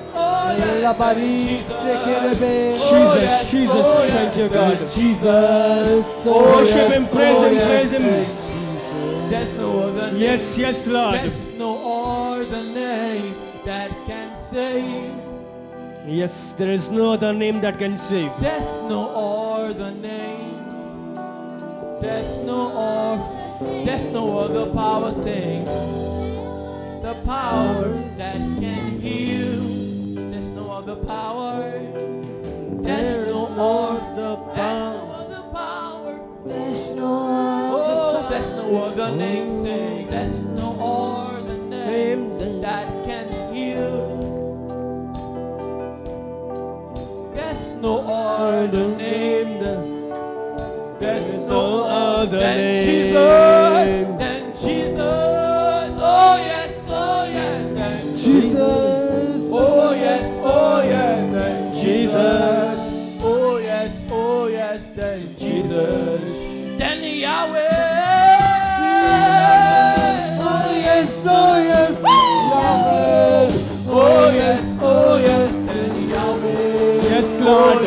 La Paris se kerebe,
Jesus, Jesus, thank you, God.
Jesus,
Worship Him, praise Him, praise Him.
There's no other name.
Yes, yes, Lord.
There's no other name that can save.
Yes, there is no other name that can save.
There's no other name. There's no other power save. The power that can heal. There's no other power. There's no other power.
There's no
Oh, there's no other name saying. There's no other name that can heal. There's no other name. There's no other
than
name.
Jesus.
Than Jesus. Oh yes, than
Jesus,
Oh yes, than Jesus. Oh yes, than Jesus. Then Yahweh.
oh yes, Yahweh,
Oh yes, then Yahweh.
Yes, Lord.
Oh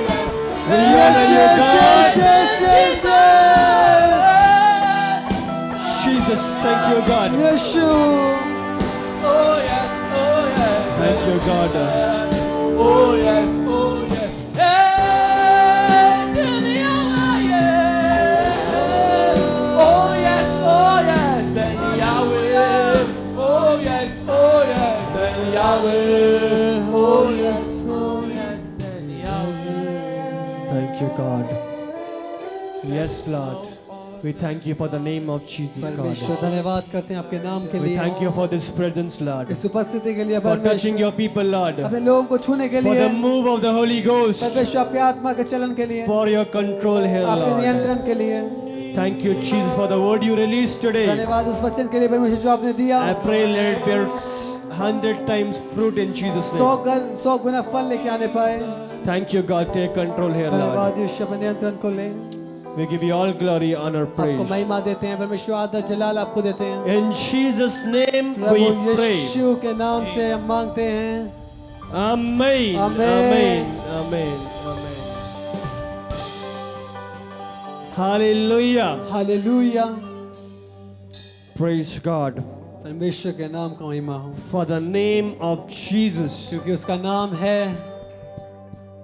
yes,
We honor you, God.
yes,
Jesus, thank you, God.
Yeshua,
Oh yes,
Thank you, God.
Oh yes, Hey, then Yahweh, Oh yes, then Yahweh. Oh yes, then Yahweh. Oh yes, then Yahweh.
Thank you, God. Yes, Lord. We thank you for the name of Jesus,
परमेश्वर
God.
धन्यवाद करते हैं आपके नाम के
We
लिए,
thank you for this presence, Lord.
इस उपस्थिति के लिए
For touching
परमेश्वर,
your people, Lord.
अपने लोगों को छूने के
For
लिए,
the move of the Holy Ghost.
परमेश्वर आपके आत्मा के चलन के लिए,
For your control here,
आपके
Lord.
नियंत्रण के लिए,
Thank you, Jesus, for the word you released today.
धन्यवाद उस वचन के लिए परमेश्वर जो आपने दिया,
I pray let it bear 100 times fruit in Jesus' name.
100 गुना फल लेके आने पाए।
Thank you, God. Take control here, Lord.
धन्यवाद यीशु, अपने नियंत्रण को ले,
We give you all glory, honor,
आपको
praise.
महिमा देते हैं परमेश्वर, आदर जलाल आपको देते हैं।
In Jesus' name
Prabhu
we pray.
यीशु के नाम से हम मांगते हैं,
Amen.
Amen.
Amen. Amen. Amen. Hallelujah.
Hallelujah,
Praise God.
परमेश्वर के नाम का महिमा हो,
For the name of Jesus.
क्योंकि उसका नाम है,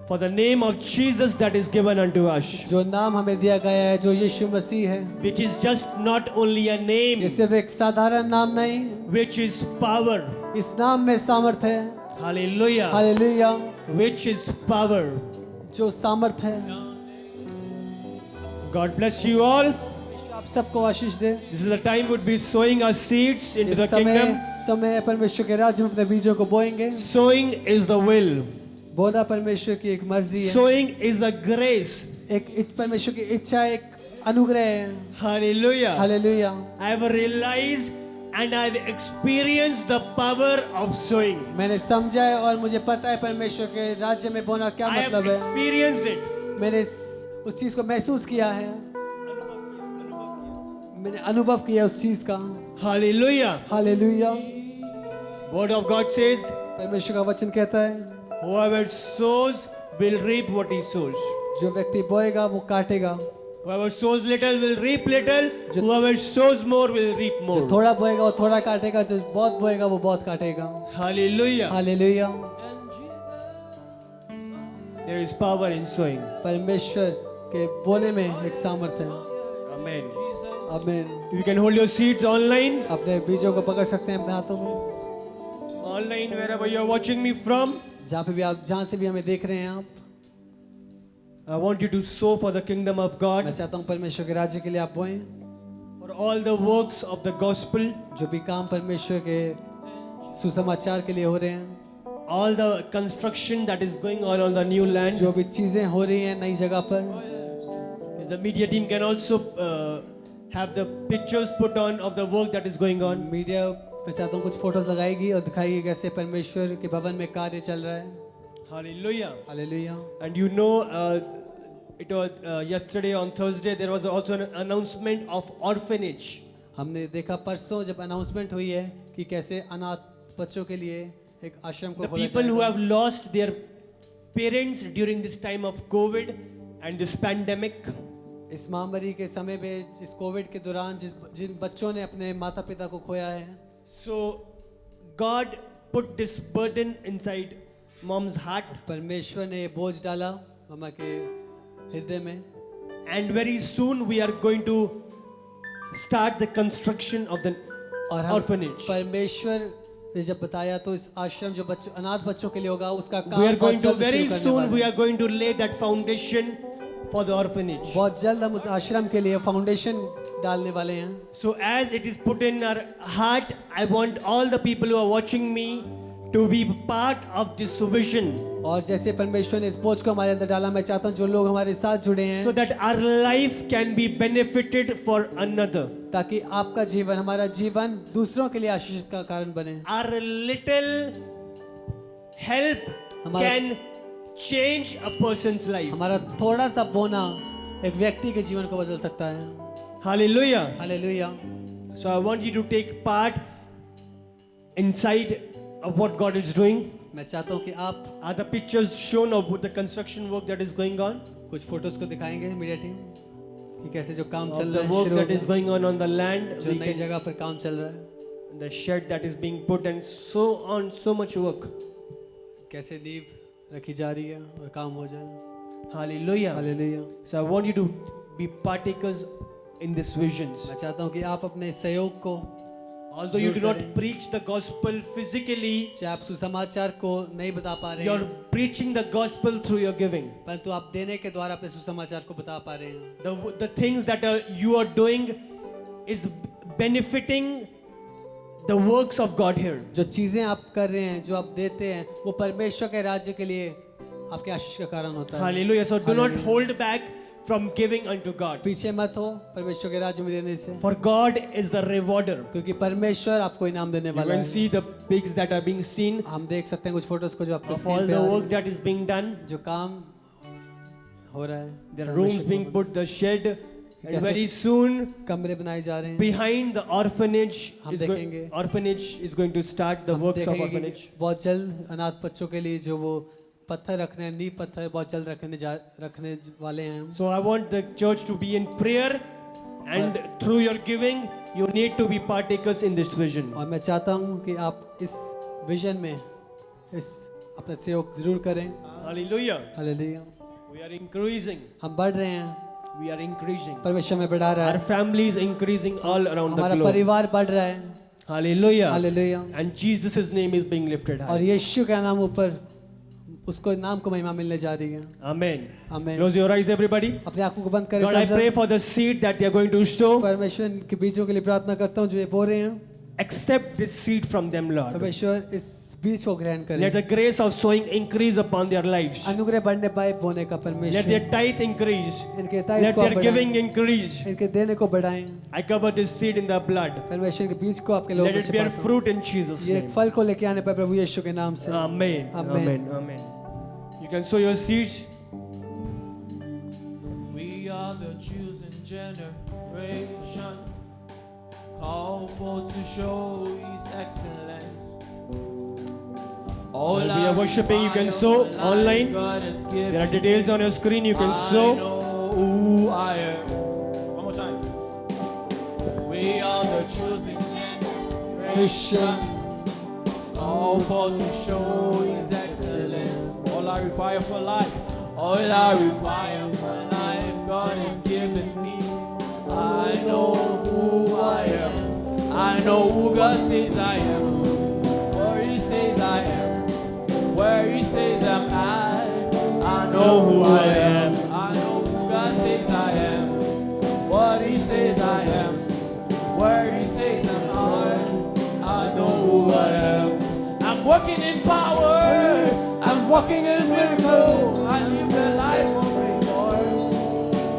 For the name of Jesus that is given unto us.
जो नाम हमें दिया गया है, जो यीशु मसीह है,
Which is just not only a
ये
name.
सिर्फ एक साधारण नाम नहीं,
Which is power.
इस नाम में सामर्थ है,
Hallelujah.
Hallelujah,
Which is power.
जो सामर्थ है।
God bless you all.
आप सबको आशीष दे।
This is the time would be sowing our seeds into
इस
the kingdom.
समय परमेश्वर के राज्य में अपने बीजों को बोएंगे।
Sowing is the will.
बोना परमेश्वर की एक मर्जी है,
Sowing is a grace.
एक परमेश्वर की इच्छा, एक अनुग्रह है।
Hallelujah.
Hallelujah,
I have realized and I've experienced the power of sowing.
मैंने समझा है और मुझे पता है परमेश्वर के राज्य में बोना क्या
I have
मतलब है।
experienced it.
मैंने उस चीज को महसूस किया है, मैंने अनुभव किया उस चीज का।
Hallelujah.
Hallelujah,
Word of God says,
परमेश्वर का वचन कहता है,
whoever sows will reap what he sows.
जो व्यक्ति बोएगा वो काटेगा,
Whoever sows little will reap little.
जो-
Whoever sows more will reap
जो
more.
थोड़ा बोएगा वो थोड़ा काटेगा, जो बहुत बोएगा वो बहुत काटेगा।
Hallelujah.
Hallelujah.
And Jesus.
There is power in sowing.
परमेश्वर के बोले में एक सामर्थ्य है।
Amen.
Jesus.
आमीन।
You can hold your seeds online.
अपने बीजों को पकड़ सकते हैं अपने हाथों में,
Online, wherever you are watching me from.
जहाँ पे भी आप, जहाँ से भी हमें देख रहे हैं आप।
I want you to sow for the kingdom of
मैं
God,
चाहता हूँ परमेश्वर के राज्य के लिए आप बोएं,
for all the works of the gospel,
जो भी काम परमेश्वर के सुसमाचार के लिए हो रहे हैं,
all the construction that is going on the new land.
जो भी चीजें हो रही हैं नई जगह पर।
The media team can also have the pictures put on of the work that is going on.
Media मैं चाहता हूँ कुछ फोटोज लगाएगी और दिखाएगी कैसे परमेश्वर के भवन में कार्य चल रहा है।
Hallelujah.
Hallelujah.
And you know, it was yesterday on Thursday there was also an announcement of orphanage.
हमने देखा परसों जब अनाउंसमेंट हुई है कि कैसे अनाथ बच्चों के लिए एक आश्रम को
The
खोला
people who
जाएगा।
have lost their parents during this time of COVID and this pandemic.
इस महामारी के समय में, जिस कोविड के दौरान जिन बच्चों ने अपने माता पिता को खोया है,
So God put this burden inside mom's heart,
परमेश्वर ने ये बोझ डाला मम्मा के हृदय में।
and very soon we are going to start the construction of the
और हम
orphanage.
परमेश्वर ने जब बताया तो इस आश्रम जो बच्चों अनाथ बच्चों के लिए होगा उसका काम
We are going
बहुत
to
जल्द
very
शुरू करने
soon
वाले
we
हैं।
are going to lay that foundation for the orphanage.
बहुत जल्द हम उस आश्रम के लिए फाउंडेशन डालने वाले हैं।
So as it is put in our heart, I want all the people who are watching me to be part of this vision,
और जैसे परमेश्वर ने इस बोझ को हमारे अंदर डाला, मैं चाहता हूँ जो लोग हमारे साथ जुड़े हैं,
so that our life can be benefited for another.
ताकि आपका जीवन, हमारा जीवन दूसरों के लिए आशीष का कारण बने।
Our little help
हमारा-
can change a person's life.
हमारा थोड़ा सा बोना एक व्यक्ति के जीवन को बदल सकता है।
Hallelujah.
Hallelujah.
So I want you to take part inside of what God is doing.
मैं चाहता हूँ कि आप
Are the pictures shown of the construction work that is going on?
कुछ फोटोज को दिखाएंगे मीडिया टीम कि कैसे जो काम
Of
चल
the
रहा है
work
शुरू
that is
होगा,
going on the land,
जो
we
नई
can,
जगह पर काम चल रहा है,
the shed that is being put, and so on, so much work.
कैसे नींव रखी जा रही है और काम हो जाए।
Hallelujah.
Hallelujah.
So I want you to be partakers in these visions.
मैं चाहता हूँ कि आप अपने सहयोग को,
Although you do
जरूर
not
करें।
preach the gospel physically,
चाहे आप सुसमाचार को नहीं बता पा रहे
you're
हैं,
preaching the gospel through your giving.
परंतु आप देने के द्वारा अपने सुसमाचार को बता पा रहे हैं।
The things that you are doing is benefiting the works of God here.
जो चीजें आप कर रहे हैं, जो आप देते हैं, वो परमेश्वर के राज्य के लिए आपके आशीष का कारण होता है।
Hallelujah. So do not
Hallelujah।
hold back from giving unto God.
पीछे मत हो परमेश्वर के राज्य में देने से,
For God is the rewarder.
क्योंकि परमेश्वर आपको इनाम देने
You
वाला
can
है।
see the pigs that are being seen
हम देख सकते हैं कुछ फोटोज को जो आपको
of
स्क्रीन
all
पे
the
आ रही
work
हैं,
that is being done.
जो काम हो रहा है।
There are rooms being put, the shed, and
कैसे-
very soon
कमरे बनाए जा रहे हैं।
behind the orphanage
हम
is
देखेंगे।
orphanage is going to start the
हम
works of
देखेंगे कि
orphanage.
बहुत जल्द अनाथ बच्चों के लिए जो वो पत्थर रखने, नींव पत्थर बहुत जल्द रखने वाले हैं हम।
So I want the church to be in prayer, and through your giving, you need to be partakers in this vision.
और मैं चाहता हूँ कि आप इस विजन में इस अपना सहयोग जरूर करें।
Hallelujah.
Hallelujah.
We are increasing.
हम बढ़ रहे हैं,
We are increasing.
परमेश्वर में बढ़ा रहा
Our
है,
family is increasing all around the
हमारा
globe.
परिवार बढ़ रहा है।
Hallelujah.
Hallelujah.
And Jesus' name is being lifted
और
high.
यीशु का नाम ऊपर, उसको नाम को महिमा मिलने जा रही है।
Amen.
आमीन।
Close your eyes, everybody.
अपने आंखों को बंद करें
God, I
सब
pray
जन।
for the seed that they are going to sow.
परमेश्वर के बीजों के लिए प्रार्थना करता हूँ जो ये बो रहे हैं,
Accept this seed from them, Lord.
परमेश्वर इस बीज को ग्रहण
Let
करें।
the grace of sowing increase upon their lives.
अनुग्रह बढ़ने पाए बोने का
Let
परमेश्वर,
their tithe increase.
इनके ताइद
Let
को आप
their giving
बढ़ाएं,
increase.
इनके देने को बढ़ाएं।
I cover this seed in the blood.
परमेश्वर के बीज को आपके लोगों
Let
में
it
से
bear
पाता हूं।
fruit in Jesus'
ये एक
name.
फल को लेके आने पर प्रभु यीशु के नाम से।
Amen.
Amen.
Amen. Amen. You can sow your seeds.
We are the chosen generation, called for to show His excellence. All
While we are worshiping, you can sow online. There are details on your screen. You can
I
sow.
know who I am. One more time. We are the chosen generation, all for to show His excellence. All I require for life, all I require for life, God has given me. I know who I am. I know who God says I am. Where He says I am. Where He says I'm at. I know who I am. I know who God says I am. What He says I am. Where He says I'm at. I know who I am. I'm walking in power. I'm walking in miracle. I live the life of favor.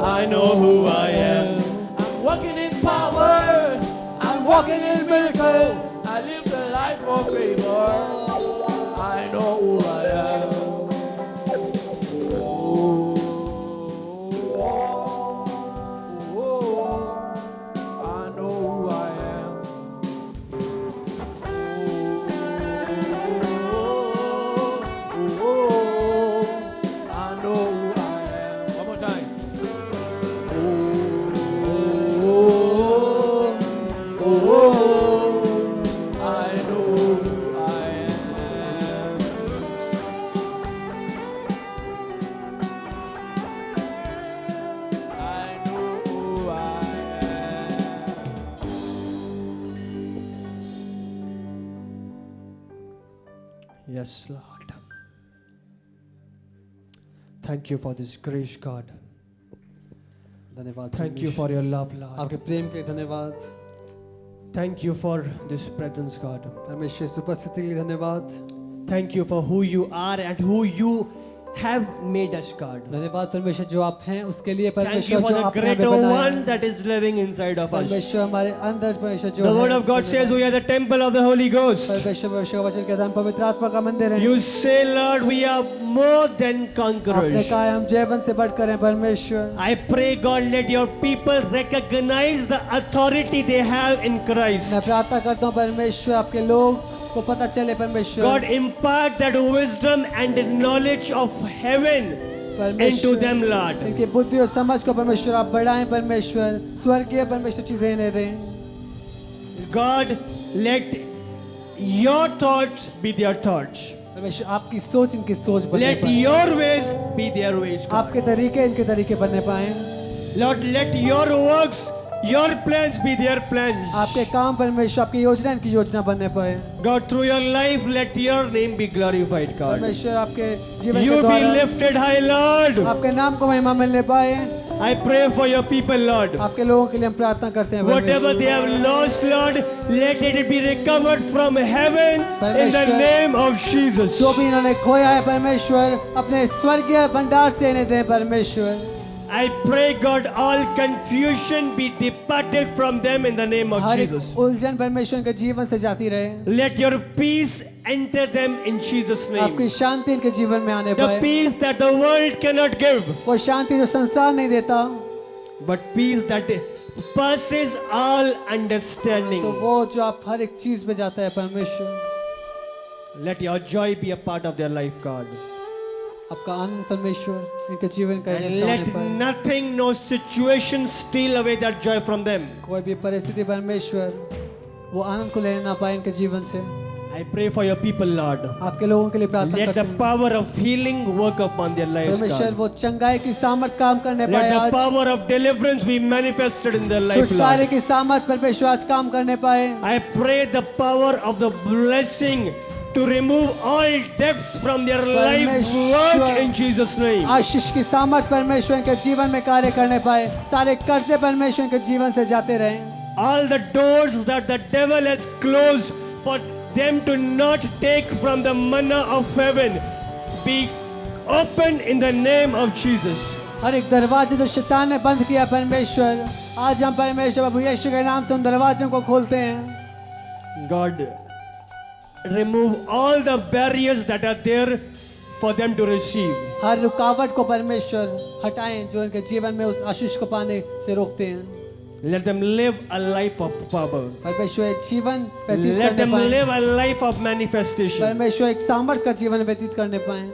I know who I am. I'm walking in power. I'm walking in miracle. I live the life of favor. I know who I am. I know who I am. I know who I am. One more time. I know who I am. I know who I am.
Yes, Lord. Thank you for this grace, God.
धन्यवाद
Thank you for your love, Lord.
आपके प्रेम के लिए धन्यवाद
Thank you for this presence, God.
परमेश्वर इस उपस्थिति के लिए धन्यवाद
Thank you for who you are and who you have made us, God.
धन्यवाद परमेश्वर जो आप हैं उसके लिए
Thank you
परमेश्वर
for
जो
the
आपने हमें
greater
बनाया
one
है।
that is living inside of us.
परमेश्वर हमारे अंदर परमेश्वर जो
The
है
word of God says we are the temple of the Holy Ghost.
परमेश्वर परमेश्वर का वचन कहता है हम पवित्र आत्मा का मंदिर है
You say, Lord, we are more than
आपने
conquerors.
कहा है हम जयवंत से बढ़कर हैं परमेश्वर
I pray, God, let your people recognize the authority they have in
मैं
Christ.
प्रार्थना करता हूँ परमेश्वर आपके लोग को पता चले परमेश्वर
God, impart that wisdom and knowledge of heaven into them, Lord.
इनकी बुद्धि और समझ को परमेश्वर आप बढ़ाएं परमेश्वर स्वर्गीय परमेश्वर चीजें इन्हें दें
God, let your thoughts be their thoughts.
परमेश्वर आपकी सोच इनकी सोच बनने
Let
पाए
your ways be their ways, God.
आपके तरीके इनके तरीके बनने पाए
Lord, let your works, your plans be their plans.
आपके काम परमेश्वर आपकी योजना इनकी योजना बनने पाए
God, through your life, let your name be glorified, God.
परमेश्वर आपके जीवन
You
के
be
द्वारा
lifted high, Lord.
आपके नाम को महिमा मिलने पाए
I pray for your people, Lord.
आपके लोगों के लिए हम प्रार्थना करते हैं
Whatever
परमेश्वर।
they have lost, Lord, let it be recovered from heaven in the
परमेश्वर,
name of Jesus.
जो भी इन्होंने खोया है परमेश्वर अपने स्वर्गीय भंडार से इन्हें दें परमेश्वर
I pray, God, all confusion be departed from them in the name of
हर एक
Jesus.
उलझन परमेश्वर के जीवन से जाती रहे
Let your peace enter them in Jesus' name.
आपकी शांति इनके जीवन में आने
The
पाए
peace that the world cannot give,
वो शांति जो संसार नहीं देता
but peace that passes all
तो
understanding.
वो जो आप हर एक चीज पे जाता है परमेश्वर
Let your joy be a part of their life, God.
आपका आनंद परमेश्वर इनके जीवन का
And
हिस्सा होने
let
पाए
nothing, no situation steal away that joy from them.
कोई भी परिस्थिति परमेश्वर वो आनंद को लेना ना पाए इनके जीवन से
I pray for your people, Lord.
आपके लोगों के लिए प्रार्थना
Let
करते
the
हैं
power of healing work upon their lives,
परमेश्वर
God.
वो चंगाई की सामर्थ काम करने पाए
Let the
आज
power of deliverance be manifested in their life,
छुटकारे
Lord.
की सामर्थ परमेश्वर आज काम करने पाए
I pray the power of the blessing to remove all debts from their life
परमेश्वर,
work in Jesus' name.
आशीष की सामर्थ परमेश्वर के जीवन में कार्य करने पाए सारे कर्जे परमेश्वर के जीवन से जाते रहें
All the doors that the devil has closed for them to not take from the manna of heaven be open in the name of Jesus.
हर एक दरवाजे जो शैतान ने बंद किया परमेश्वर आज हम परमेश्वर प्रभु यीशु के नाम से उन दरवाजों को खोलते हैं
God, remove all the barriers that are there for them to receive.
हर रुकावट को परमेश्वर हटाएं जो इनके जीवन में उस आशीष को पाने से रोकते हैं
Let them live a life of power.
परमेश्वर एक जीवन व्यतीत
Let
करने
them
पाए,
live a life of manifestation.
परमेश्वर एक सामर्थ का जीवन व्यतीत करने पाए,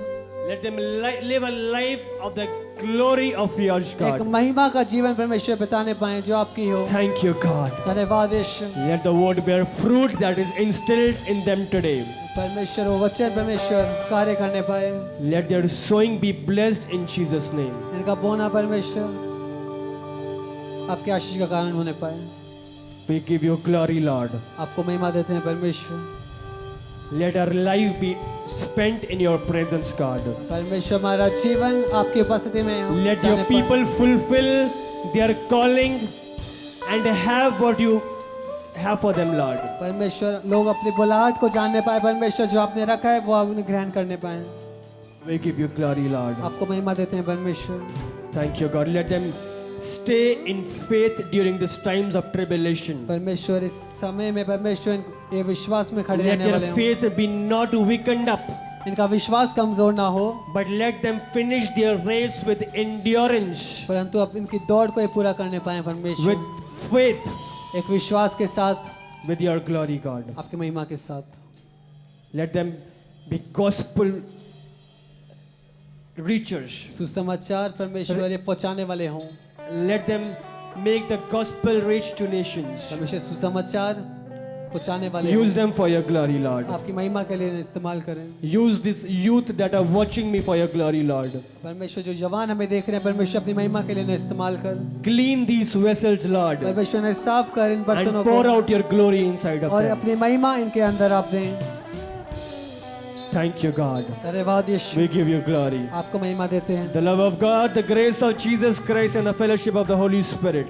Let them live a life of the glory of yours,
एक
God.
महिमा का जीवन परमेश्वर बिताने पाए जो आपकी हो।
Thank you, God.
धन्यवाद यीशु।
Let the word bear fruit that is instilled in them today.
परमेश्वर वो वचन परमेश्वर कार्य करने पाए,
Let their sowing be blessed in Jesus' name.
इनका बोना परमेश्वर आपके आशीष का कारण होने पाए।
We give you glory, Lord.
आपको महिमा देते हैं परमेश्वर।
Let our life be spent in your presence, God.
परमेश्वर हमारा जीवन आपकी उपस्थिति में हो
Let
जाने
your
पाए।
people fulfill their calling and have what you have for them, Lord.
परमेश्वर लोग अपनी बुलाहट को जानने पाए, परमेश्वर जो आपने रखा है वो उन्हें ग्रहण करने पाए।
We give you glory, Lord.
आपको महिमा देते हैं परमेश्वर।
Thank you, God. Let them stay in faith during these times of tribulation.
परमेश्वर इस समय में परमेश्वर ये विश्वास में खड़े
Let
रहने
their
वाले हों,
faith be not weakened up,
इनका विश्वास कमजोर ना हो,
but let them finish their race with endurance,
परंतु अब इनकी दौड़ को ये पूरा करने पाए
with
परमेश्वर,
faith,
एक विश्वास के साथ,
with your glory, God.
आपकी महिमा के साथ।
Let them be gospel reachers.
सुसमाचार परमेश्वर ये पहुंचाने वाले हों,
Let them make the gospel reach to nations.
परमेश्वर सुसमाचार पहुंचाने वाले
Use
हों,
them for your glory, Lord.
आपकी महिमा के लिए इस्तेमाल करें।
Use this youth that are watching me for your glory, Lord.
परमेश्वर जो जवान हमें देख रहे हैं परमेश्वर अपनी महिमा के लिए इन्हें इस्तेमाल कर,
Clean these vessels, Lord,
परमेश्वर ने साफ कर इन बर्तनों
and pour
को
out your glory inside of
और
them.
अपनी महिमा इनके अंदर आप दें।
Thank you, God.
धन्यवाद यीशु,
We give you glory.
आपको महिमा देते हैं।
The love of God, the grace of Jesus Christ, and the fellowship of the Holy Spirit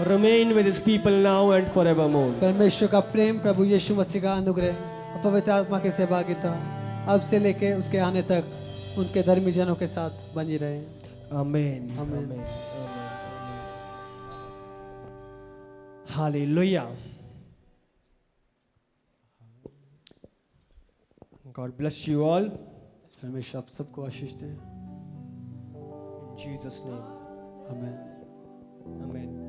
remain with His people now and forevermore.
परमेश्वर का प्रेम, प्रभु यीशु मसीह का अनुग्रह और पवित्र आत्मा की सहभागिता अब से लेके उसके आने तक उनके धर्मी जनों के साथ बनी रहे।
Amen.
Amen.
Amen. Hallelujah. God bless you all.
परमेश्वर आप सबको आशीष दें।
In Jesus' name.
आमीन।
Amen.